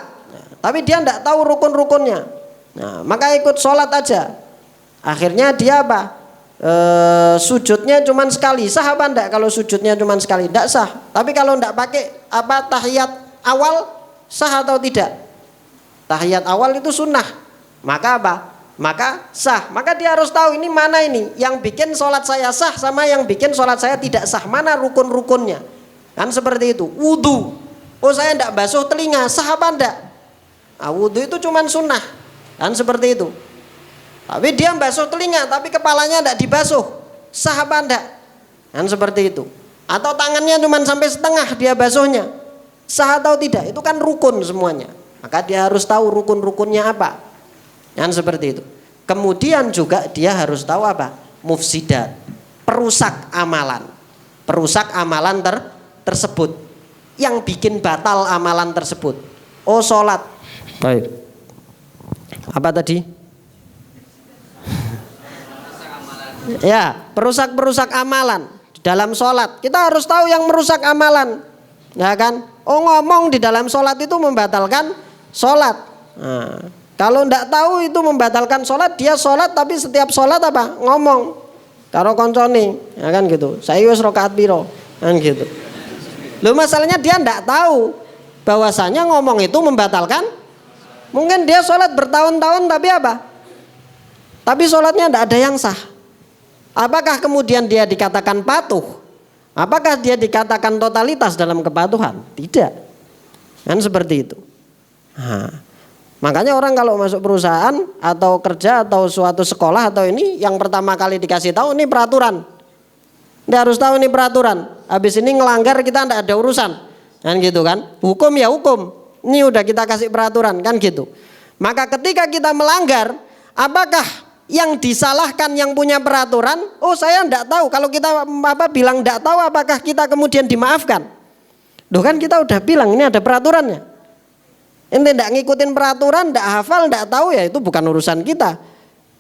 tapi dia tidak tahu rukun-rukunnya. Nah, maka ikut sholat aja. Akhirnya dia apa? Sujudnya cuma sekali. Sah apa enggak kalau sujudnya cuma sekali? Tidak sah. Tapi kalau tidak pakai tahiyat awal, sah atau tidak? Tahiyat awal itu sunnah. Maka apa? Maka sah. Maka dia harus tahu ini mana ini yang bikin sholat saya sah sama yang bikin sholat saya tidak sah. Mana rukun-rukunnya? Kan seperti itu. Wudhu. Oh, saya tidak basuh telinga, sah apa enggak? Nah, wudhu itu cuma sunnah. Kan seperti itu. Tapi dia basuh telinga, tapi kepalanya tidak dibasuh, sah apa enggak? Kan seperti itu. Atau tangannya cuma sampai setengah dia basuhnya, sah atau tidak? Itu kan rukun semuanya. Maka dia harus tahu rukun-rukunnya apa. Kan seperti itu. Kemudian juga dia harus tahu apa? Mufsidat, perusak amalan. Perusak amalan tersebut. Yang bikin batal amalan tersebut. Oh, sholat. Baik. Apa tadi? Ya, perusak amalan dalam sholat. Kita harus tahu yang merusak amalan, ya kan? Oh, ngomong di dalam sholat itu membatalkan sholat. Nah, kalau tidak tahu itu membatalkan sholat, dia sholat tapi setiap sholat apa? Ngomong. Karo koncone, ya kan gitu. Saya wis rakaat piro, kan gitu. Loh, masalahnya dia tidak tahu bahwasanya ngomong itu membatalkan. Mungkin dia sholat bertahun-tahun tapi apa? Tapi sholatnya tidak ada yang sah. Apakah kemudian dia dikatakan patuh? Apakah dia dikatakan totalitas dalam kepatuhan? Tidak. Kan seperti itu. Nah, makanya orang kalau masuk perusahaan atau kerja atau suatu sekolah atau ini, yang pertama kali dikasih tahu ini peraturan. Dia harus tahu ini peraturan. Habis ini ngelanggar kita tidak ada urusan. Kan gitu kan. Hukum ya hukum. Ini udah kita kasih peraturan kan gitu. Maka ketika kita melanggar, apakah yang disalahkan yang punya peraturan? Oh, saya enggak tahu. Kalau kita bilang enggak tahu, apakah kita kemudian dimaafkan? Loh kan kita udah bilang ini ada peraturannya. Ente enggak ngikutin peraturan, enggak hafal, enggak tahu, ya itu bukan urusan kita.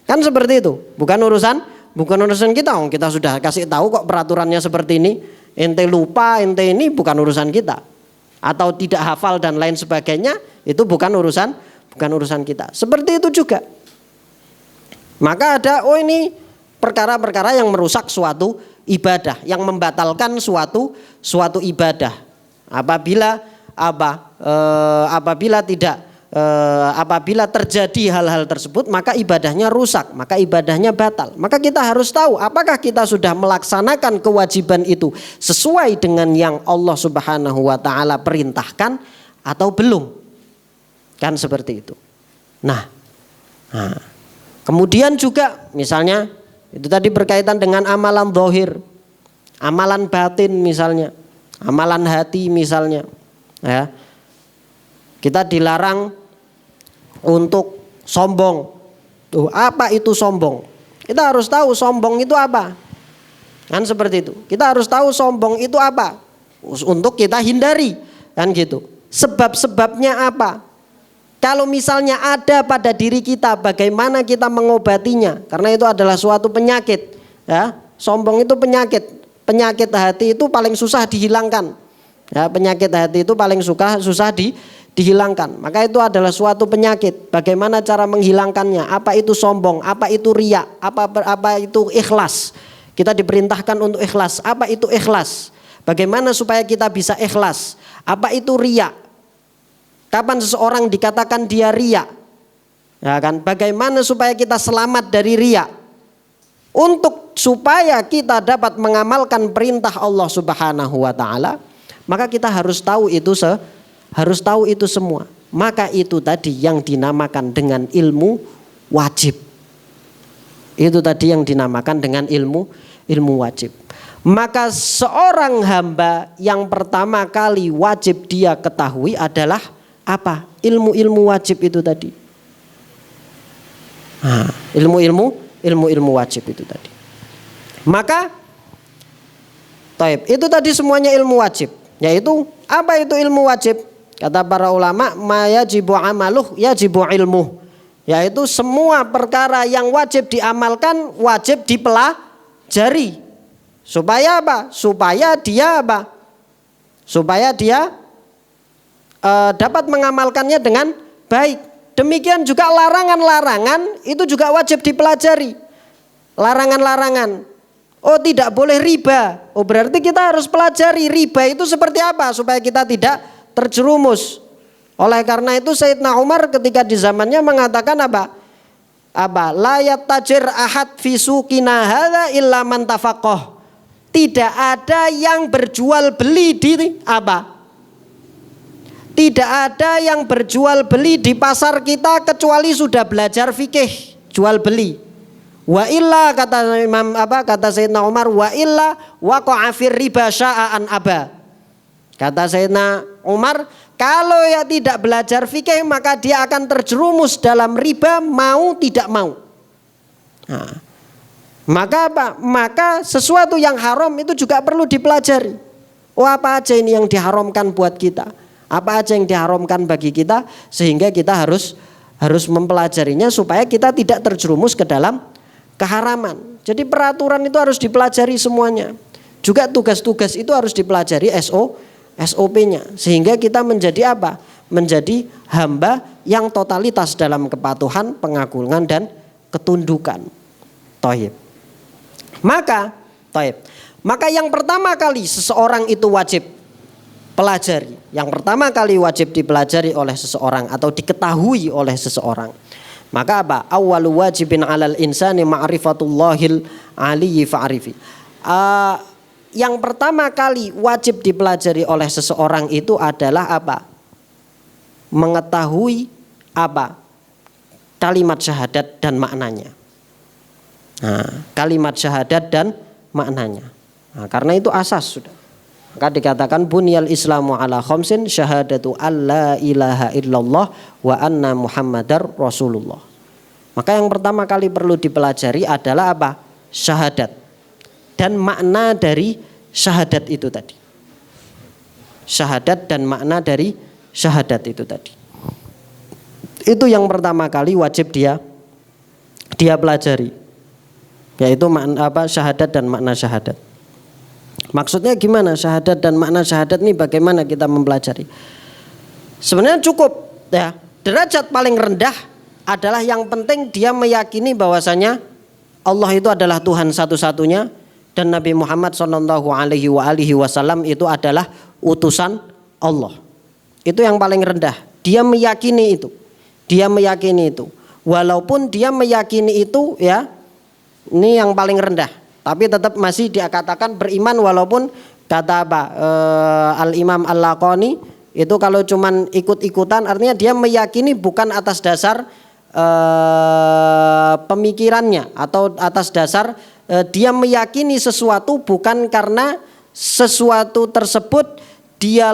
Kan seperti itu. Bukan urusan kita. Kita sudah kasih tahu kok peraturannya seperti ini. Ente lupa, ente ini bukan urusan kita. Atau tidak hafal dan lain sebagainya, itu bukan urusan kita. Seperti itu juga. Maka ada ini perkara-perkara yang merusak suatu ibadah, yang membatalkan suatu ibadah. Apabila terjadi hal-hal tersebut, maka ibadahnya rusak, maka ibadahnya batal. Maka kita harus tahu apakah kita sudah melaksanakan kewajiban itu sesuai dengan yang Allah Subhanahu wa taala perintahkan atau belum. Kan seperti itu. Nah, kemudian juga misalnya itu tadi berkaitan dengan amalan zahir, amalan batin misalnya, amalan hati misalnya, ya. Kita dilarang untuk sombong. Apa itu sombong? Kita harus tahu sombong itu apa. Kan seperti itu. Kita harus tahu sombong itu apa untuk kita hindari, kan gitu. Sebab-sebabnya apa? Kalau misalnya ada pada diri kita, bagaimana kita mengobatinya? Karena itu adalah suatu penyakit, ya. Sombong itu penyakit. Penyakit hati itu paling susah dihilangkan. Ya, penyakit hati itu paling susah dihilangkan. Maka itu adalah suatu penyakit. Bagaimana cara menghilangkannya? Apa itu sombong? Apa itu riya? Apa itu ikhlas? Kita diperintahkan untuk ikhlas. Apa itu ikhlas? Bagaimana supaya kita bisa ikhlas? Apa itu riya? Kapan seseorang dikatakan dia riya? Ya kan? Bagaimana supaya kita selamat dari riya? Untuk supaya kita dapat mengamalkan perintah Allah Subhanahu wa taala, maka kita harus tahu itu semua. Maka itu tadi yang dinamakan dengan ilmu wajib. Itu tadi yang dinamakan dengan ilmu wajib. Maka seorang hamba yang pertama kali wajib dia ketahui adalah apa? Ilmu wajib itu tadi. Ilmu wajib itu tadi. Maka itu tadi semuanya ilmu wajib. Yaitu apa itu ilmu wajib? Kata para ulama, ma yajibu amaluh yajibu ilmuh. Yaitu semua perkara yang wajib diamalkan wajib dipelajari. Supaya apa? Supaya dia dapat mengamalkannya dengan baik. Demikian juga larangan-larangan itu juga wajib dipelajari. Larangan-larangan. Oh, tidak boleh riba. Oh, berarti kita harus pelajari riba itu seperti apa supaya kita tidak terjerumus. Oleh karena itu Sayyidina Umar ketika di zamannya mengatakan apa? La yatajir ahad fi suqina hadza illa man tafaqah. Tidak ada yang berjual beli di apa? Tidak ada yang berjual beli di pasar kita kecuali sudah belajar fikih jual beli. Wa illa kata Sayyidina Umar, wa illa waqa'a fir riba sya'an aba. Kata Sayyidina Umar, kalau ya tidak belajar fikih maka dia akan terjerumus dalam riba mau tidak mau. Nah, maka apa? Maka sesuatu yang haram itu juga perlu dipelajari. Oh, apa aja ini yang diharamkan buat kita? Apa aja yang diharamkan bagi kita sehingga kita harus mempelajarinya supaya kita tidak terjerumus ke dalam keharaman. Jadi peraturan itu harus dipelajari semuanya. Juga tugas-tugas itu harus dipelajari SOP-nya sehingga kita menjadi apa? Menjadi hamba yang totalitas dalam kepatuhan, pengagungan dan ketundukan. Maka yang pertama kali seseorang itu wajib pelajari. Yang pertama kali wajib dipelajari oleh seseorang atau diketahui oleh seseorang. Maka apa? Awwalu wajibin 'alal insani ma'rifatullahil 'aliyyi fa'rifi. Yang pertama kali wajib dipelajari oleh seseorang itu adalah apa? Mengetahui apa? Kalimat syahadat dan maknanya. Kalimat syahadat dan maknanya. Karena itu asas sudah. Maka dikatakan bunyal islamu ala khamsin syahadatu alla ilaha illallah wa anna muhammadar rasulullah. Maka yang pertama kali perlu dipelajari adalah apa? Syahadat. Dan makna dari syahadat itu tadi. Syahadat dan makna dari syahadat itu tadi. Itu yang pertama kali wajib dia pelajari. Yaitu makna apa? Syahadat dan makna syahadat. Maksudnya gimana syahadat dan makna syahadat ini, bagaimana kita mempelajari? Sebenarnya cukup ya. Derajat paling rendah adalah yang penting dia meyakini bahwasanya Allah itu adalah Tuhan satu-satunya dan Nabi Muhammad SAW itu adalah utusan Allah. Itu yang paling rendah. Dia meyakini itu. Dia meyakini itu. Walaupun dia meyakini itu ya, ini yang paling rendah. Tapi tetap masih dia katakan beriman walaupun kata apa? Al-Imam Al-Laqani itu kalau cuman ikut-ikutan artinya dia meyakini bukan atas dasar pemikirannya atau atas dasar dia meyakini sesuatu bukan karena sesuatu tersebut dia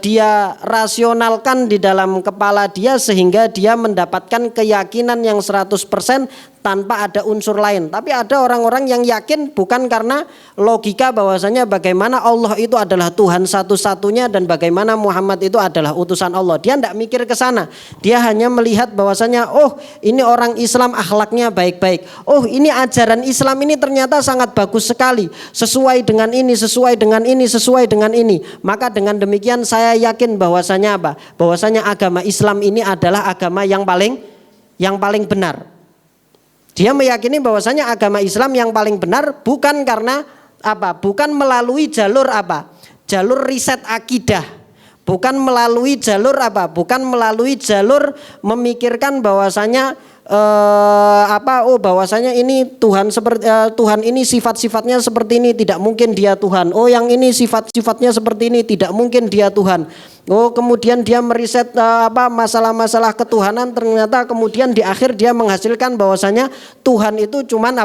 dia rasionalkan di dalam kepala dia sehingga dia mendapatkan keyakinan yang 100% tanpa ada unsur lain. Tapi ada orang-orang yang yakin bukan karena logika bahwasanya bagaimana Allah itu adalah Tuhan satu-satunya dan bagaimana Muhammad itu adalah utusan Allah. Dia tidak mikir ke sana. Dia hanya melihat bahwasanya oh ini orang Islam akhlaknya baik-baik. Oh ini ajaran Islam ini ternyata sangat bagus sekali. Sesuai dengan ini, sesuai dengan ini, sesuai dengan ini. Maka dengan demikian saya yakin bahwasanya apa? Bahwasanya agama Islam ini adalah agama yang paling benar. Dia meyakini bahwasanya agama Islam yang paling benar bukan karena apa? Bukan melalui jalur apa? Jalur riset akidah. Bukan melalui jalur apa? Bukan melalui jalur memikirkan bahwasanya bahwasanya ini Tuhan seperti Tuhan ini sifat-sifatnya seperti ini, tidak mungkin dia Tuhan. Oh, yang ini sifat-sifatnya seperti ini, tidak mungkin dia Tuhan. Oh, kemudian dia meriset masalah-masalah ketuhanan, ternyata kemudian di akhir dia menghasilkan bahwasanya Tuhan itu cuman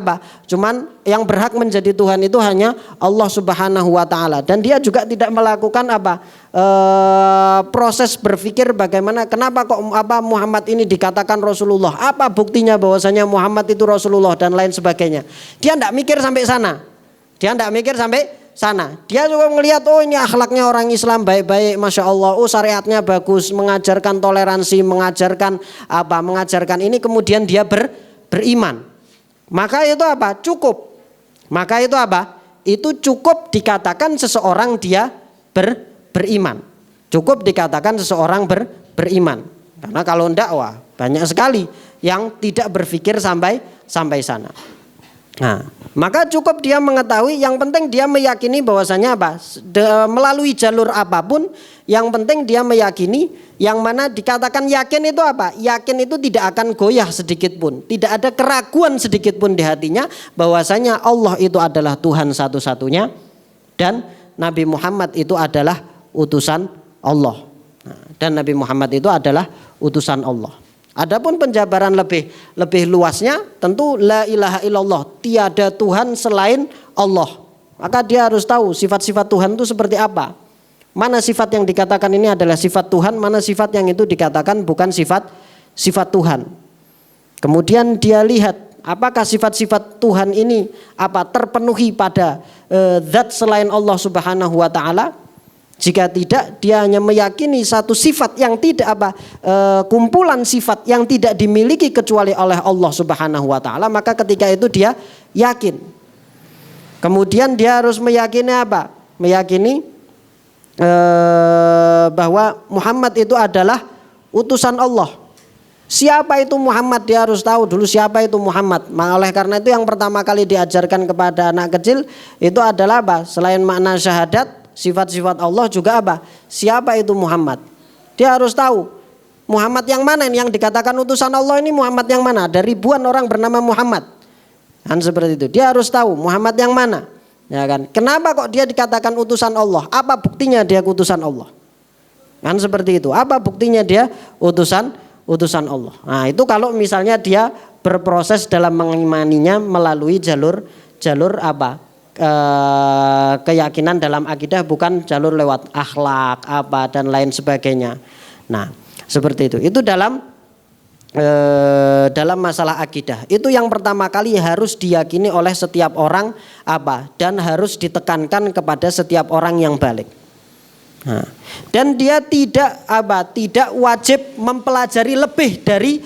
yang berhak menjadi Tuhan itu hanya Allah Subhanahu wa taala. Dan dia juga tidak melakukan proses berpikir bagaimana kenapa kok Muhammad ini dikatakan Rasulullah, apa buktinya bahwasanya Muhammad itu Rasulullah dan lain sebagainya. Dia tidak mikir sampai sana. Dia juga melihat oh ini akhlaknya orang Islam baik-baik, masya Allah. Oh syariatnya bagus, mengajarkan toleransi, mengajarkan ini, kemudian dia beriman. Maka itu apa? Cukup. Itu cukup dikatakan seseorang dia beriman. Cukup dikatakan seseorang beriman. Karena kalau enggak wah banyak sekali yang tidak berpikir sampai sana. Nah, maka cukup dia mengetahui, yang penting dia meyakini bahwasanya melalui jalur apapun, yang penting dia meyakini, yang mana dikatakan yakin itu apa? Yakin itu tidak akan goyah sedikit pun, tidak ada keraguan sedikit pun di hatinya bahwasanya Allah itu adalah Tuhan satu-satunya dan Nabi Muhammad itu adalah utusan Allah. Dan Nabi Muhammad itu adalah utusan Allah. Adapun penjabaran lebih luasnya tentu la ilaha illallah, tiada Tuhan selain Allah. Maka dia harus tahu sifat-sifat Tuhan itu seperti apa. Mana sifat yang dikatakan ini adalah sifat Tuhan, mana sifat yang itu dikatakan bukan sifat Tuhan. Kemudian dia lihat apakah sifat-sifat Tuhan ini terpenuhi pada zat selain Allah Subhanahu wa taala. Jika tidak, dia hanya meyakini satu sifat yang tidak kumpulan sifat yang tidak dimiliki kecuali oleh Allah Subhanahu wa taala, maka ketika itu dia yakin. Kemudian dia harus meyakini Meyakini bahwa Muhammad itu adalah utusan Allah. Siapa itu Muhammad? Dia harus tahu dulu siapa itu Muhammad. Oleh karena itu yang pertama kali diajarkan kepada anak kecil itu adalah selain makna syahadat, sifat-sifat Allah juga siapa itu Muhammad. Dia harus tahu Muhammad yang mana yang dikatakan utusan Allah ini, Muhammad yang mana? Ada ribuan orang bernama Muhammad. Kan seperti itu. Dia harus tahu Muhammad yang mana. Ya kan? Kenapa kok dia dikatakan utusan Allah? Apa buktinya dia utusan Allah? Kan seperti itu. Apa buktinya dia utusan Allah? Nah, itu kalau misalnya dia berproses dalam mengimaninya melalui jalur keyakinan dalam akidah, bukan jalur lewat akhlak dan lain sebagainya. Nah, seperti itu. Itu dalam dalam masalah akidah. Itu yang pertama kali harus diyakini oleh setiap orang dan harus ditekankan kepada setiap orang yang balik. Nah, dan dia tidak wajib mempelajari lebih dari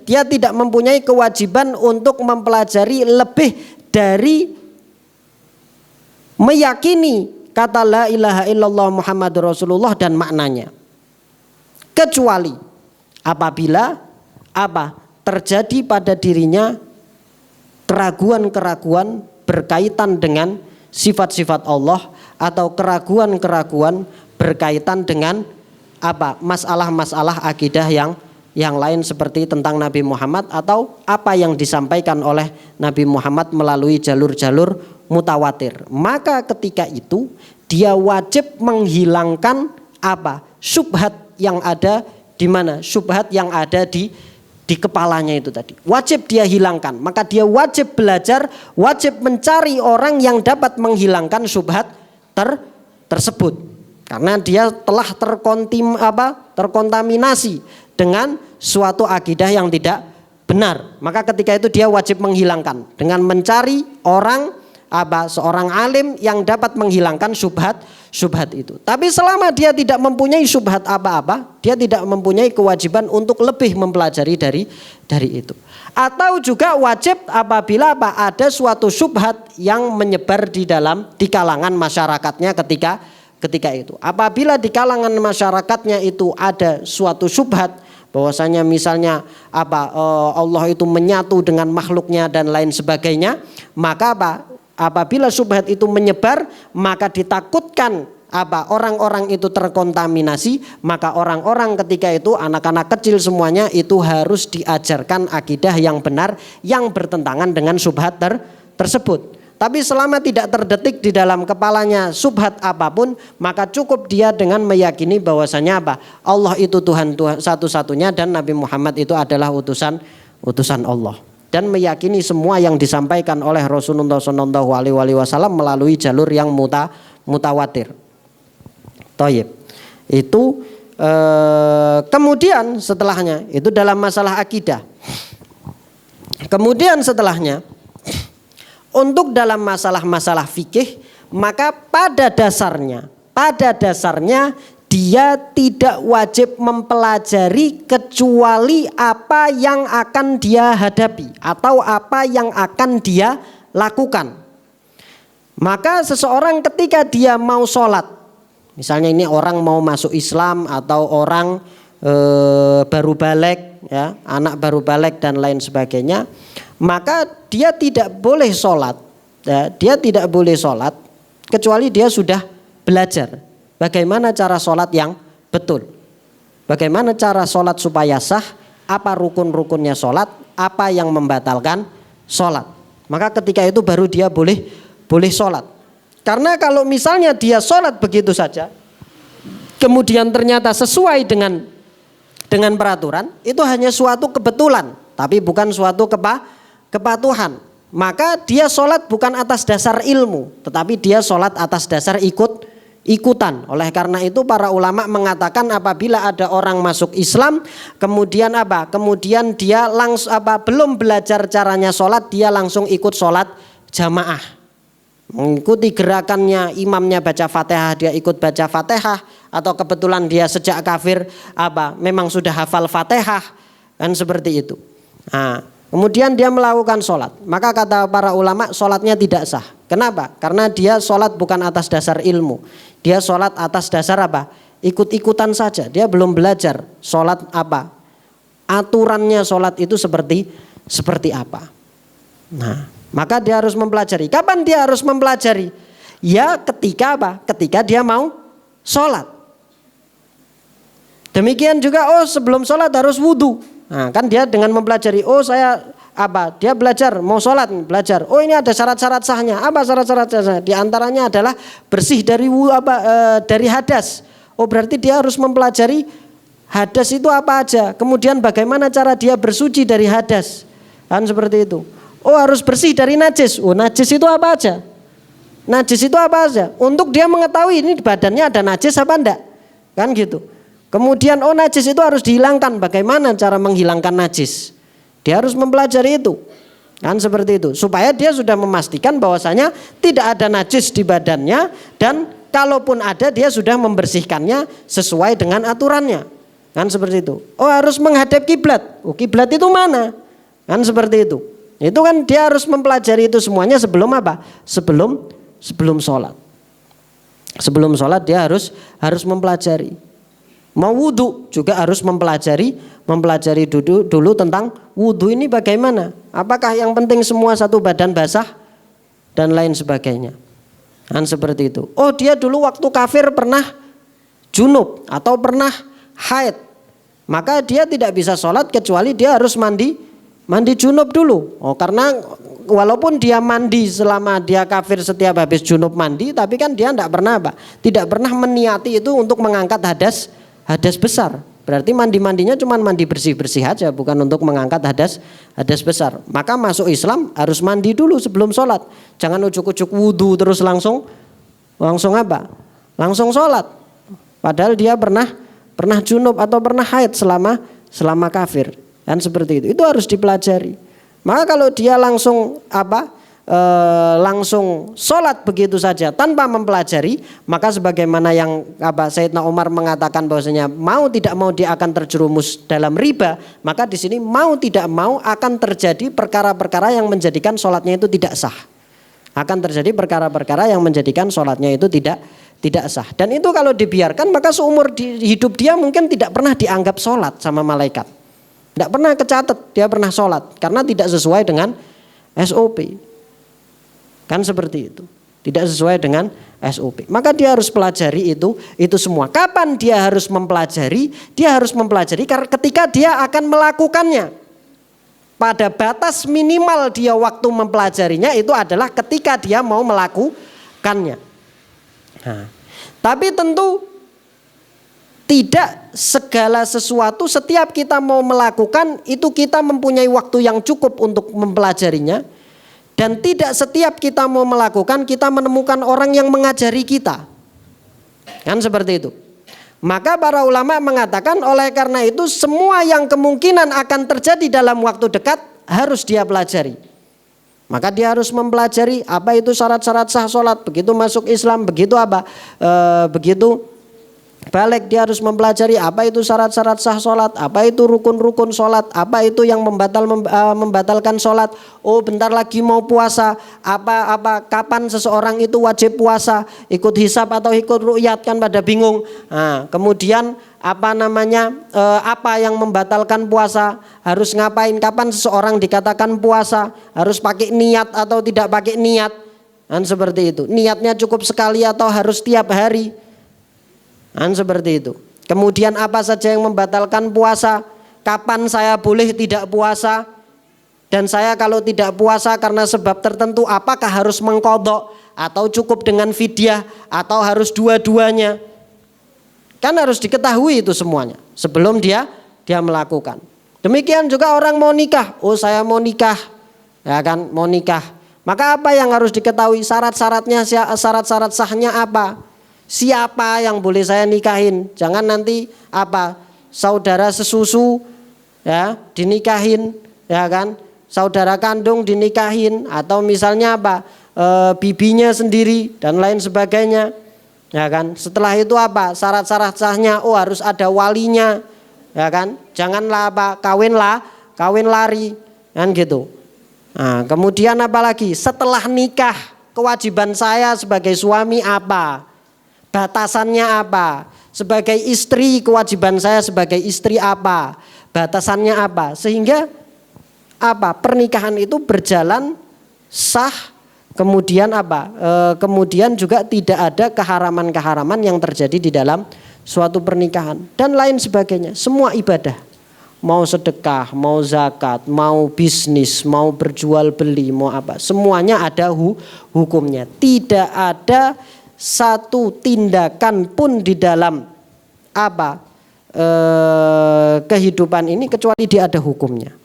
dia tidak mempunyai kewajiban untuk mempelajari lebih dari meyakini kata la ilaha illallah Muhammadur Rasulullah dan maknanya. Kecuali apabila terjadi pada dirinya keraguan-keraguan berkaitan dengan sifat-sifat Allah atau keraguan-keraguan berkaitan dengan masalah-masalah akidah yang lain seperti tentang Nabi Muhammad atau apa yang disampaikan oleh Nabi Muhammad melalui jalur-jalur mutawatir. Maka ketika itu dia wajib menghilangkan syubhat yang ada di mana syubhat yang ada di kepalanya itu tadi. Wajib dia hilangkan. Maka dia wajib belajar, wajib mencari orang yang dapat menghilangkan syubhat tersebut. Karena dia telah terkontaminasi dengan suatu akidah yang tidak benar. Maka ketika itu dia wajib menghilangkan dengan mencari orang seorang alim yang dapat menghilangkan syubhat itu. Tapi selama dia tidak mempunyai syubhat dia tidak mempunyai kewajiban untuk lebih mempelajari dari itu. Atau juga wajib apabila ada suatu syubhat yang menyebar di kalangan masyarakatnya ketika itu. Apabila di kalangan masyarakatnya itu ada suatu syubhat bahwasanya misalnya Allah itu menyatu dengan makhluknya dan lain sebagainya, maka apabila syubhat itu menyebar, maka ditakutkan orang-orang itu terkontaminasi, maka orang-orang ketika itu anak-anak kecil semuanya itu harus diajarkan akidah yang benar yang bertentangan dengan syubhat tersebut. Tapi selama tidak terdetik di dalam kepalanya syubhat apapun, maka cukup dia dengan meyakini bahwasanya Allah itu Tuhan satu-satunya dan Nabi Muhammad itu adalah utusan Allah. Dan meyakini semua yang disampaikan oleh Rasulullah SAW melalui jalur yang mutawatir. Thayyib. Itu kemudian setelahnya itu dalam masalah akidah. Kemudian setelahnya untuk dalam masalah-masalah fikih, maka pada dasarnya dia tidak wajib mempelajari kecuali apa yang akan dia hadapi atau apa yang akan dia lakukan. Maka seseorang ketika dia mau sholat, misalnya ini orang mau masuk Islam atau orang baru balik, ya, anak baru balik dan lain sebagainya, maka dia tidak boleh sholat, ya, dia tidak boleh sholat kecuali dia sudah belajar. Bagaimana cara sholat yang betul? Bagaimana cara sholat supaya sah? Apa rukun-rukunnya sholat? Apa yang membatalkan sholat? Maka ketika itu baru dia boleh sholat. Karena kalau misalnya dia sholat begitu saja, kemudian ternyata sesuai dengan peraturan, itu hanya suatu kebetulan, tapi bukan suatu kepatuhan. Maka dia sholat bukan atas dasar ilmu, tetapi dia sholat atas dasar ikutan. Oleh karena itu para ulama mengatakan apabila ada orang masuk Islam kemudian kemudian dia langsung belum belajar caranya sholat, dia langsung ikut sholat jamaah, mengikuti gerakannya, imamnya baca Fatihah dia ikut baca Fatihah, atau kebetulan dia sejak kafir memang sudah hafal Fatihah, kan seperti itu. Nah, kemudian dia melakukan sholat, maka kata para ulama sholatnya tidak sah. Kenapa? Karena dia sholat bukan atas dasar ilmu. Dia sholat atas dasar ikut-ikutan saja. Dia belum belajar sholat aturannya sholat itu seperti apa. Nah, maka dia harus mempelajari. Kapan dia harus mempelajari? Ya ketika dia mau sholat. Demikian juga sebelum sholat harus wudhu. Nah, kan dia dengan mempelajari, dia belajar mau sholat, belajar. Ini ada syarat-syarat sahnya. Apa syarat-syarat sahnya? Di antaranya adalah bersih dari hadas. Berarti dia harus mempelajari hadas itu apa aja. Kemudian bagaimana cara dia bersuci dari hadas. Kan seperti itu. Harus bersih dari najis. Najis itu apa aja? Najis itu apa aja? Untuk dia mengetahui ini badannya ada najis apa enggak. Kan gitu. Kemudian najis itu harus dihilangkan. Bagaimana cara menghilangkan najis? Dia harus mempelajari itu. Kan seperti itu. Supaya dia sudah memastikan bahwasanya tidak ada najis di badannya, dan kalaupun ada dia sudah membersihkannya sesuai dengan aturannya. Kan seperti itu. Harus menghadap kiblat. Kiblat itu mana? Kan seperti itu. Itu kan dia harus mempelajari itu semuanya sebelum apa? Sebelum sholat. Sebelum sholat dia harus mempelajari. Mau wudhu juga harus mempelajari dulu tentang wudhu ini bagaimana. Apakah yang penting semua satu badan basah dan lain sebagainya. Kan seperti itu. Dia dulu waktu kafir pernah junub atau pernah haid, maka dia tidak bisa sholat kecuali dia harus mandi junub dulu. Karena walaupun dia mandi selama dia kafir setiap habis junub mandi, tapi kan dia tidak pernah meniati itu untuk mengangkat hadas besar. Berarti mandinya cuma mandi bersih-bersih aja, bukan untuk mengangkat hadas besar. Maka masuk Islam harus mandi dulu sebelum sholat. Jangan ujuk-ujuk wudhu terus langsung apa? Langsung sholat. Padahal dia pernah junub atau pernah haid selama kafir. Kan seperti itu. Itu harus dipelajari. Maka kalau dia langsung langsung sholat begitu saja tanpa mempelajari, maka sebagaimana yang Sayyidina Umar mengatakan bahwasanya mau tidak mau dia akan terjerumus dalam riba, maka di sini mau tidak mau akan terjadi perkara-perkara yang menjadikan sholatnya itu tidak sah. Akan terjadi perkara-perkara yang menjadikan sholatnya itu tidak sah. Dan itu kalau dibiarkan maka seumur hidup dia mungkin tidak pernah dianggap sholat sama malaikat. Tidak pernah kecatat dia pernah sholat karena tidak sesuai dengan SOP. Kan seperti itu. Tidak sesuai dengan SOP. Maka dia harus pelajari itu semua. Kapan dia harus mempelajari? Dia harus mempelajari karena ketika dia akan melakukannya. Pada batas minimal dia waktu mempelajarinya itu adalah ketika dia mau melakukannya. Tapi tentu tidak segala sesuatu setiap kita mau melakukan itu kita mempunyai waktu yang cukup untuk mempelajarinya. Dan tidak setiap kita mau melakukan kita menemukan orang yang mengajari kita. Kan seperti itu. Maka para ulama mengatakan oleh karena itu semua yang kemungkinan akan terjadi dalam waktu dekat harus dia pelajari. Maka dia harus mempelajari apa itu syarat-syarat sah sholat. Begitu masuk Islam, begitu begitu balik dia harus mempelajari apa itu syarat-syarat sah sholat, apa itu rukun-rukun sholat, apa itu yang membatalkan sholat. Bentar lagi mau puasa, kapan seseorang itu wajib puasa, ikut hisab atau ikut ru'yat kan pada bingung. Kemudian apa yang membatalkan puasa, harus ngapain, kapan seseorang dikatakan puasa, harus pakai niat atau tidak pakai niat. Kan seperti itu. Niatnya cukup sekali atau harus tiap hari. Seperti itu. Kemudian apa saja yang membatalkan puasa, kapan saya boleh tidak puasa, dan saya kalau tidak puasa karena sebab tertentu apakah harus mengqadha atau cukup dengan fidyah atau harus dua-duanya. Kan harus diketahui itu semuanya sebelum dia melakukan. Demikian juga orang mau nikah. Saya mau nikah. Ya kan, mau nikah. Maka apa yang harus diketahui, syarat-syaratnya, syarat-syarat sahnya apa? Siapa yang boleh saya nikahin? Jangan nanti saudara sesusu ya dinikahin, ya kan? Saudara kandung dinikahin, atau misalnya bibinya sendiri dan lain sebagainya. Ya kan? Setelah itu syarat-syarat sahnya? Harus ada walinya. Ya kan? Janganlah kawin lari kan gitu. Kemudian apalagi? Setelah nikah, kewajiban saya sebagai suami apa? Batasannya apa? Sebagai istri, kewajiban saya sebagai istri apa? Batasannya apa? Sehingga pernikahan itu berjalan sah. Kemudian kemudian juga tidak ada keharaman-keharaman yang terjadi di dalam suatu pernikahan dan lain sebagainya. Semua ibadah, mau sedekah, mau zakat, mau bisnis, mau berjual beli, mau semuanya ada hukumnya. Tidak ada satu tindakan pun di dalam kehidupan ini kecuali dia ada hukumnya.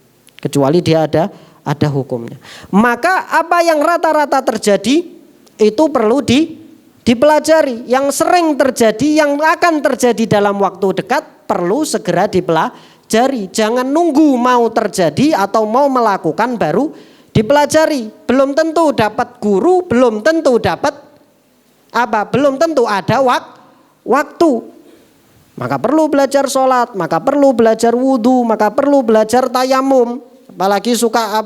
Hukumnya. Maka apa yang rata-rata terjadi itu perlu dipelajari. Yang sering terjadi, yang akan terjadi dalam waktu dekat perlu segera dipelajari. Jangan nunggu mau terjadi atau mau melakukan baru dipelajari. Belum tentu dapat guru, belum tentu dapat belum tentu ada waktu. Maka perlu belajar sholat, maka perlu belajar wudhu, maka perlu belajar tayamum. Apalagi suka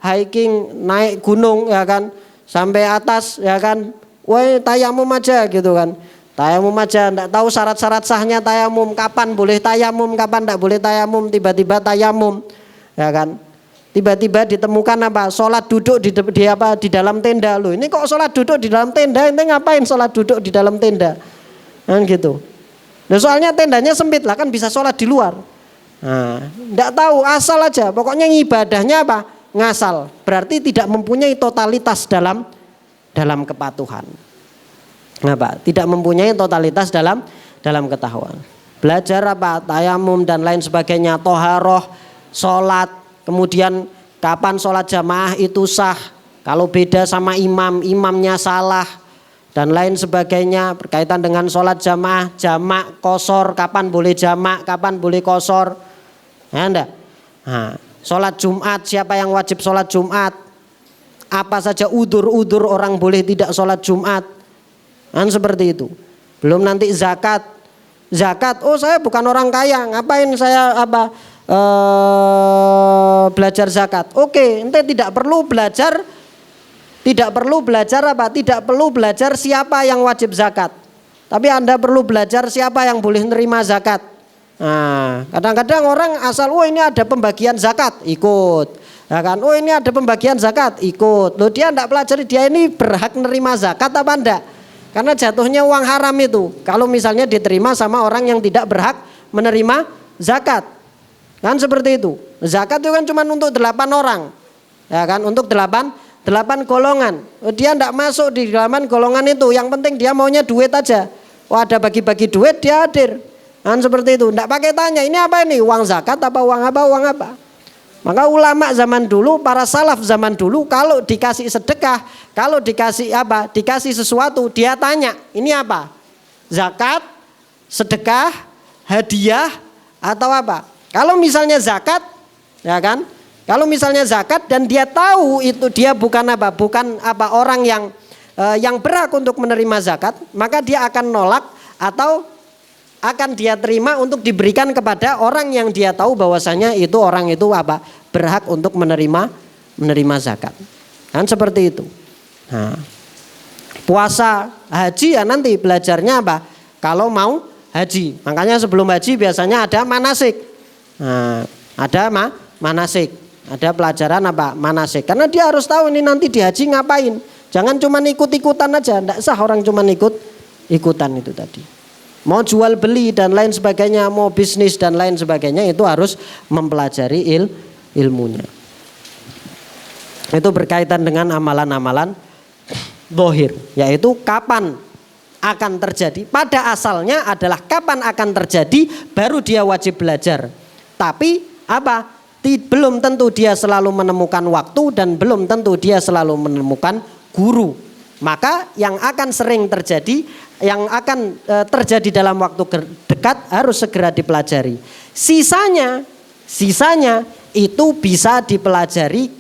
hiking, naik gunung ya kan, sampai atas ya kan, woi tayamum aja gitu kan. Tayamum aja, enggak tahu syarat-syarat sahnya tayamum, kapan boleh tayamum, kapan enggak boleh tayamum, tiba-tiba tayamum. Ya kan? Tiba-tiba ditemukan sholat duduk di dalam tenda. Loh, ini kok sholat duduk di dalam tenda? Ente ngapain sholat duduk di dalam tenda? Kan gitu. Nah, soalnya tendanya sempit lah, kan bisa sholat di luar. Nah, enggak tahu, asal aja. Pokoknya ibadahnya ngasal. Berarti tidak mempunyai totalitas dalam kepatuhan. Tidak mempunyai totalitas dalam ketahuan. Belajar tayamum dan lain sebagainya, toharoh, sholat, kemudian kapan sholat jamaah itu sah, kalau beda sama imamnya salah, dan lain sebagainya berkaitan dengan sholat jamaah, jamak, kosor, kapan boleh jamak, kapan boleh kosor, ya enggak? Nah, sholat Jumat, siapa yang wajib sholat Jumat, apa saja udur orang boleh tidak sholat Jumat. Kan seperti itu. Belum nanti zakat. Oh saya bukan orang kaya, ngapain saya belajar zakat? Oke, ente tidak perlu belajar Tidak perlu belajar siapa yang wajib zakat. Tapi Anda perlu belajar siapa yang boleh menerima zakat. Nah, kadang-kadang orang asal, oh ini ada pembagian zakat, ikut. Ya kan? Oh ini ada pembagian zakat, ikut. Loh, dia enggak pelajari dia ini berhak menerima zakat apa enggak? Karena jatuhnya uang haram itu kalau misalnya diterima sama orang yang tidak berhak menerima zakat. Kan seperti itu. Zakat itu kan cuma untuk 8 orang. Ya kan, untuk 8 golongan. Dia enggak masuk di 8 golongan itu. Yang penting dia maunya duit aja. Oh ada bagi-bagi duit dia hadir. Kan seperti itu. Enggak pakai tanya, ini apa ini? Uang zakat apa uang apa? Maka ulama zaman dulu, para salaf zaman dulu kalau dikasih sedekah, kalau dikasih sesuatu, dia tanya, ini apa? Zakat, sedekah, hadiah atau apa? Kalau misalnya zakat, ya kan? Kalau misalnya zakat dan dia tahu itu dia bukan orang yang berhak untuk menerima zakat, maka dia akan nolak atau akan dia terima untuk diberikan kepada orang yang dia tahu bahwasanya itu orang itu berhak untuk menerima zakat. Kan seperti itu. Nah, puasa, haji ya nanti belajarnya kalau mau haji. Makanya sebelum haji biasanya ada manasik. Nah, ada manasik, ada pelajaran manasik. Karena dia harus tahu ini nanti di haji ngapain. Jangan cuma ikut-ikutan aja, enggak sah orang cuma ikutan itu tadi. Mau jual beli dan lain sebagainya, mau bisnis dan lain sebagainya, itu harus mempelajari ilmunya. Itu berkaitan dengan amalan-amalan zahir, yaitu kapan akan terjadi. Pada asalnya adalah kapan akan terjadi baru dia wajib belajar. Tapi belum tentu dia selalu menemukan waktu dan belum tentu dia selalu menemukan guru. Maka yang akan sering terjadi, yang akan terjadi dalam waktu dekat harus segera dipelajari. Sisanya itu bisa dipelajari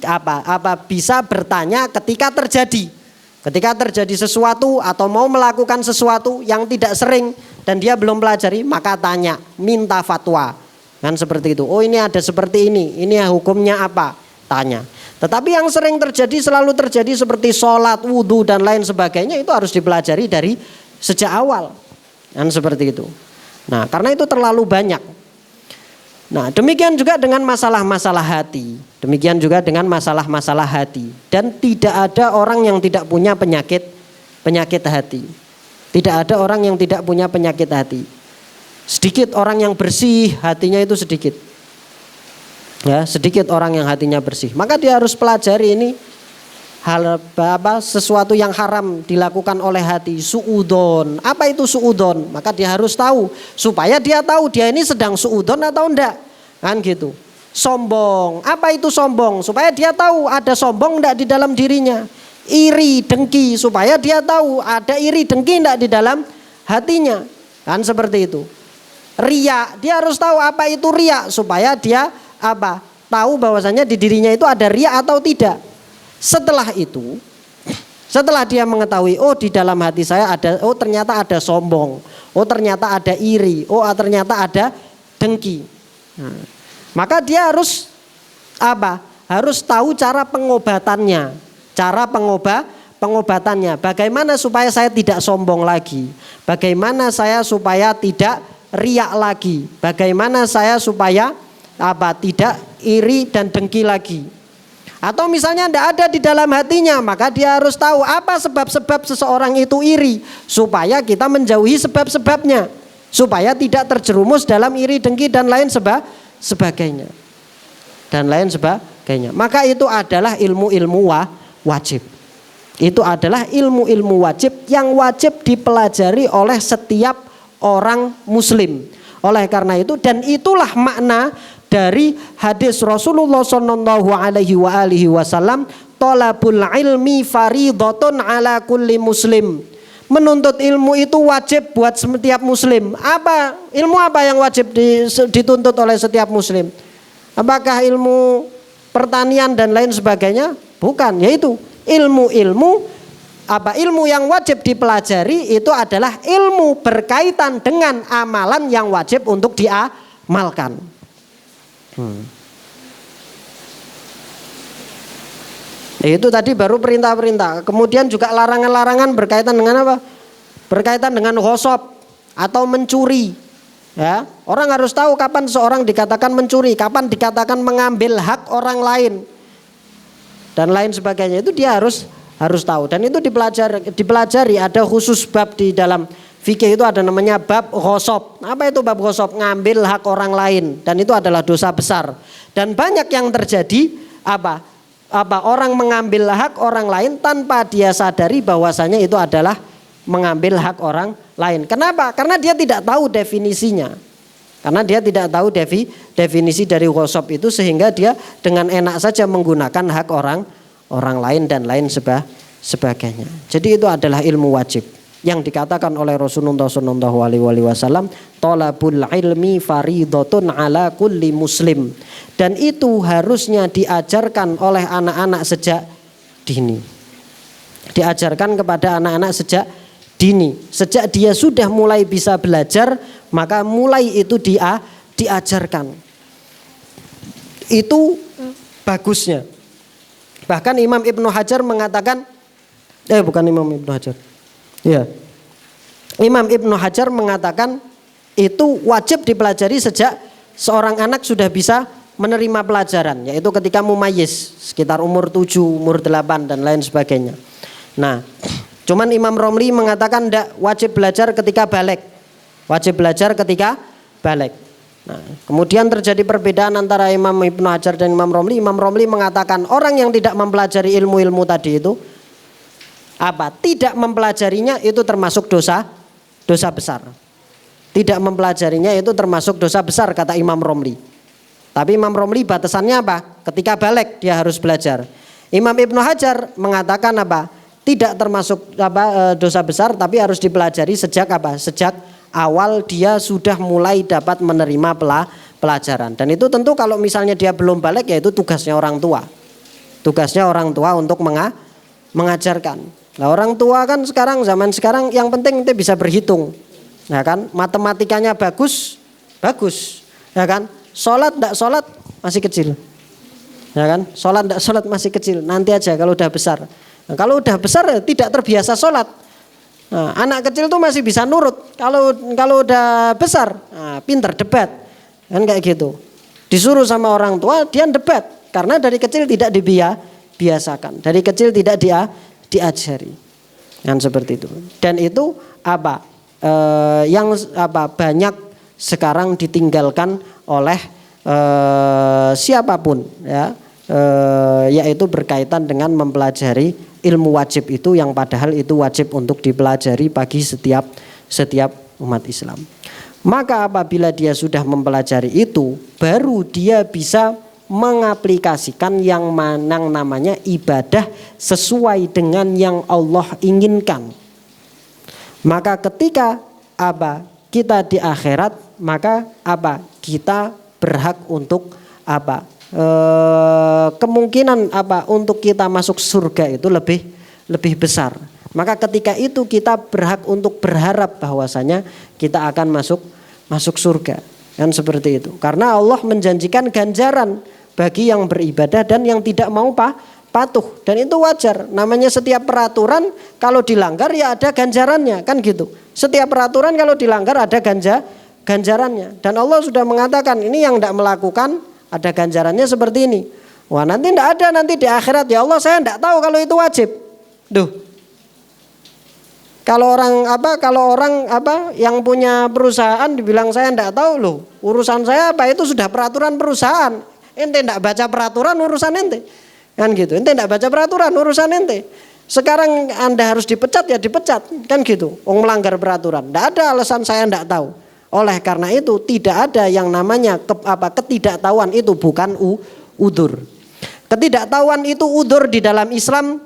bisa bertanya ketika terjadi sesuatu atau mau melakukan sesuatu yang tidak sering dan dia belum pelajari, maka tanya, minta fatwa. Kan seperti itu. Oh ini ada seperti ini hukumnya apa? Tanya. Tetapi yang sering terjadi, selalu terjadi seperti sholat, wudhu dan lain sebagainya, itu harus dipelajari dari sejak awal. Kan seperti itu. Nah karena itu terlalu banyak. Nah demikian juga dengan masalah-masalah hati. Demikian juga dengan masalah-masalah hati. Dan tidak ada orang yang tidak punya penyakit hati. Tidak ada orang yang tidak punya penyakit hati. Sedikit orang yang bersih hatinya itu sedikit. Ya, sedikit orang yang hatinya bersih. Maka dia harus pelajari ini sesuatu yang haram dilakukan oleh hati, suudon. Apa itu suudon? Maka dia harus tahu supaya dia tahu dia ini sedang suudon atau enggak. Kan gitu. Sombong. Apa itu sombong? Supaya dia tahu ada sombong enggak di dalam dirinya. Iri, dengki, supaya dia tahu ada iri, dengki enggak di dalam hatinya. Kan seperti itu. riya, dia harus tahu apa itu riya supaya dia apa? Tahu bahwasanya di dirinya itu ada riya atau tidak. Setelah itu, setelah dia mengetahui, oh di dalam hati saya ada, oh ternyata ada sombong, oh ternyata ada iri, oh ternyata ada dengki. Nah, maka dia harus apa? Harus tahu cara pengobatannya, cara pengobatannya. Bagaimana supaya saya tidak sombong lagi? Bagaimana saya supaya tidak riak lagi? Bagaimana saya supaya apa? Tidak iri dan dengki lagi? Atau misalnya tidak ada di dalam hatinya, maka dia harus tahu apa sebab-sebab seseorang itu iri supaya kita menjauhi sebab-sebabnya, supaya tidak terjerumus dalam iri, dengki dan lain sebagainya. Dan lain sebagainya. Maka itu adalah ilmu-ilmu wajib. Itu adalah ilmu-ilmu wajib yang wajib dipelajari oleh setiap orang muslim. Oleh karena itu, dan itulah makna dari hadis Rasulullah SAW, thalabul ilmi faridhatun ala kulli muslim. Menuntut ilmu itu wajib buat setiap muslim. Apa ilmu apa yang wajib dituntut oleh setiap muslim? Apakah ilmu pertanian dan lain sebagainya? Bukan, yaitu ilmu yang wajib dipelajari itu adalah ilmu berkaitan dengan amalan yang wajib untuk diamalkan. Itu tadi baru perintah-perintah. Kemudian juga larangan-larangan berkaitan dengan apa? Berkaitan dengan ghosab atau mencuri. Ya, orang harus tahu kapan seorang dikatakan mencuri, kapan dikatakan mengambil hak orang lain, dan lain sebagainya. Itu dia harus tahu. Dan itu dipelajari. Ada khusus bab di dalam fikih itu ada namanya bab ghosab. Apa itu bab ghosab? Ngambil hak orang lain, dan itu adalah dosa besar. Dan banyak yang terjadi apa orang mengambil hak orang lain tanpa dia sadari bahwasanya itu adalah mengambil hak orang lain. Kenapa? Karena dia tidak tahu definisinya. Karena dia tidak tahu definisi dari ghosab itu, sehingga dia dengan enak saja menggunakan hak orang lain dan lain sebagainya. Jadi itu adalah ilmu wajib yang dikatakan oleh Rasulullah SAW, thalabul ilmi faridhatun ala kulli muslim. Dan itu harusnya diajarkan oleh anak-anak sejak dini. Diajarkan kepada anak-anak sejak dini. Sejak dia sudah mulai bisa belajar, maka mulai itu diajarkan. Itu bagusnya. Bahkan Imam Ibnu Hajar mengatakan, bukan Imam Ibnu Hajar. Ya. Imam Ibnu Hajar mengatakan itu wajib dipelajari sejak seorang anak sudah bisa menerima pelajaran, yaitu ketika mumayyiz, sekitar umur 7, umur 8 dan lain sebagainya. Nah, cuman Imam Romli mengatakan tidak, wajib belajar ketika balik. Wajib belajar ketika balik. Nah, kemudian terjadi perbedaan antara Imam Ibnu Hajar dan Imam Romli. Imam Romli mengatakan orang yang tidak mempelajari ilmu-ilmu tadi itu tidak mempelajarinya itu termasuk dosa besar. Tidak mempelajarinya itu termasuk dosa besar, kata Imam Romli. Tapi Imam Romli batasannya apa? Ketika balik dia harus belajar. Imam Ibnu Hajar mengatakan tidak termasuk dosa besar, tapi harus dipelajari sejak Sejak awal dia sudah mulai dapat menerima pelajaran. Dan itu tentu kalau misalnya dia belum balik, yaitu tugasnya orang tua. Tugasnya orang tua untuk mengajarkan. Nah, orang tua kan zaman sekarang yang penting itu bisa berhitung. Ya kan? Matematikanya bagus. Ya kan? Sholat enggak sholat masih kecil. Ya kan? Sholat enggak sholat masih kecil. Nanti aja kalau udah besar. Nah, kalau udah besar tidak terbiasa sholat. Nah, anak kecil tuh masih bisa nurut. Kalau udah besar, pinter debat. Kan kayak gitu. Disuruh sama orang tua dia debat, karena dari kecil tidak dibiasakan. Dari kecil tidak diajari. Kan seperti itu. Dan itu banyak sekarang ditinggalkan oleh siapapun, ya. Yaitu berkaitan dengan mempelajari ilmu wajib itu, yang padahal itu wajib untuk dipelajari bagi setiap umat Islam. Maka apabila dia sudah mempelajari itu, baru dia bisa mengaplikasikan yang namanya ibadah sesuai dengan yang Allah inginkan. Maka ketika kita di akhirat maka apa? Kita berhak untuk apa? Kemungkinan apa untuk kita masuk surga itu lebih besar. Maka ketika itu kita berhak untuk berharap bahwasanya kita akan masuk surga. Kan seperti itu. Karena Allah menjanjikan ganjaran bagi yang beribadah dan yang tidak mau patuh. Dan itu wajar. Namanya setiap peraturan kalau dilanggar ya ada ganjarannya. Kan gitu. Setiap peraturan kalau dilanggar ada ganjarannya. Dan Allah sudah mengatakan ini yang tidak melakukan ada ganjarannya seperti ini. Wah nanti tidak ada nanti di akhirat. Ya Allah saya tidak tahu kalau itu wajib. Duh. Kalau orang yang punya perusahaan dibilang saya tidak tahu loh. Urusan saya apa itu sudah peraturan perusahaan. Ente tidak baca peraturan urusan ente. Kan gitu. Ente tidak baca peraturan urusan ente. Sekarang Anda harus dipecat ya dipecat. Kan gitu. Melanggar peraturan. Tidak ada alasan saya tidak tahu. Oleh karena itu tidak ada yang namanya ketidaktahuan itu bukan udzur. Ketidaktahuan itu udzur di dalam Islam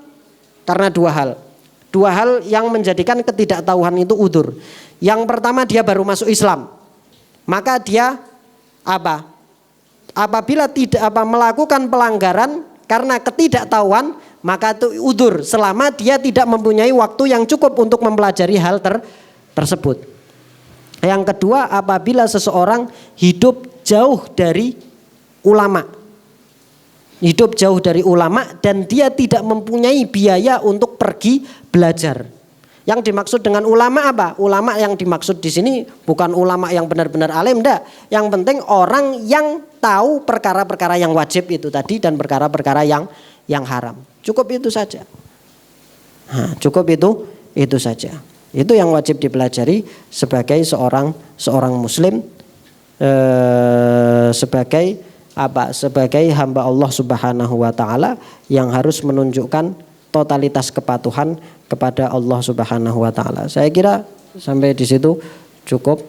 karena dua hal. Dua hal yang menjadikan ketidaktahuan itu udzur. Yang pertama dia baru masuk Islam. Maka dia apabila tidak melakukan pelanggaran karena ketidaktahuan, maka itu udzur selama dia tidak mempunyai waktu yang cukup untuk mempelajari hal tersebut. Yang kedua, apabila seseorang hidup jauh dari ulama. Hidup jauh dari ulama dan dia tidak mempunyai biaya untuk pergi belajar. Yang dimaksud dengan ulama apa? Ulama yang dimaksud di sini bukan ulama yang benar-benar alim, enggak. Yang penting orang yang tahu perkara-perkara yang wajib itu tadi dan perkara-perkara yang haram. Cukup itu saja. Cukup itu saja. Itu yang wajib dipelajari sebagai seorang muslim, sebagai hamba Allah Subhanahu wa taala yang harus menunjukkan totalitas kepatuhan kepada Allah Subhanahu wa taala. Saya kira sampai di situ cukup.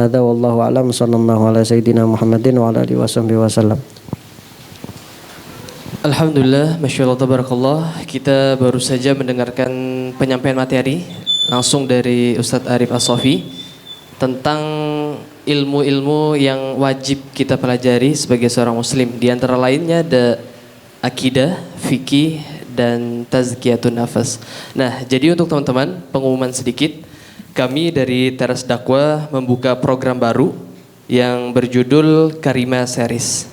Wallahu a'lam. Sallallahu ala sayyidina Muhammadin wa ala alihi wasallam. Alhamdulillah, masyaallah tabarakallah. Kita baru saja mendengarkan penyampaian materi langsung dari Ustadz Arif As-Sofi tentang ilmu-ilmu yang wajib kita pelajari sebagai seorang muslim. Di antara lainnya ada akidah, fikih, dan tazkiyatun nafas. Nah, jadi untuk teman-teman, pengumuman sedikit. Kami dari Teras Dakwah membuka program baru yang berjudul Karima Series.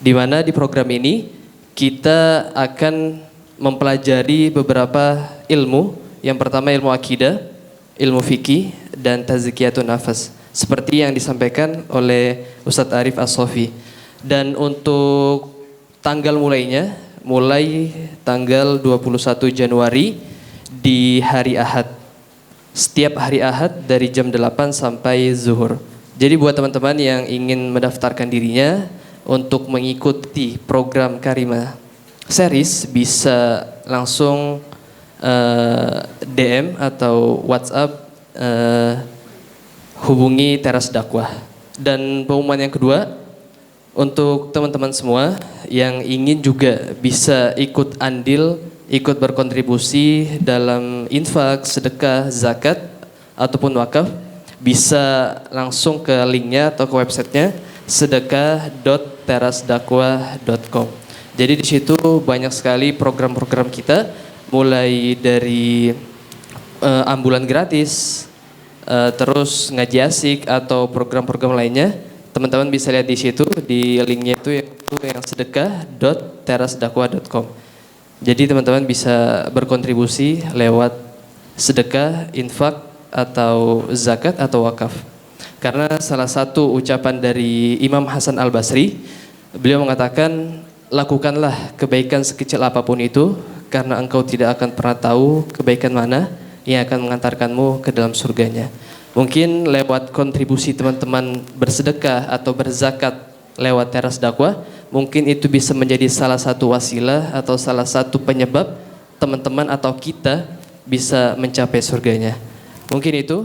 Di mana di program ini kita akan mempelajari beberapa ilmu. Yang pertama ilmu akidah, ilmu fikih, dan tazkiyatun nafas. Seperti yang disampaikan oleh Ustadz Arif As-Sofi. Dan untuk tanggal mulainya, mulai tanggal 21 Januari di hari Ahad. Setiap hari Ahad dari jam 8 sampai zuhur. Jadi buat teman-teman yang ingin mendaftarkan dirinya untuk mengikuti program Karima Series bisa langsung DM atau WhatsApp hubungi Teras Dakwah. Dan pengumuman yang kedua, untuk teman-teman semua yang ingin juga bisa ikut andil, ikut berkontribusi dalam infak, sedekah, zakat ataupun wakaf, bisa langsung ke linknya atau ke websitenya sedekah.terasdakwah.com. Jadi di situ banyak sekali program-program kita, mulai dari ambulan gratis, terus ngaji asik atau program-program lainnya. Teman-teman bisa lihat di situ, di linknya itu yang sedekah.terasdakwah.com. Jadi teman-teman bisa berkontribusi lewat sedekah, infak, atau zakat atau wakaf. Karena salah satu ucapan dari Imam Hasan Al-Basri, beliau mengatakan, lakukanlah kebaikan sekecil apapun itu, karena engkau tidak akan pernah tahu kebaikan mana yang akan mengantarkanmu ke dalam surganya. Mungkin lewat kontribusi teman-teman bersedekah atau berzakat lewat Teras Dakwah, mungkin itu bisa menjadi salah satu wasilah atau salah satu penyebab teman-teman atau kita bisa mencapai surganya. Mungkin itu.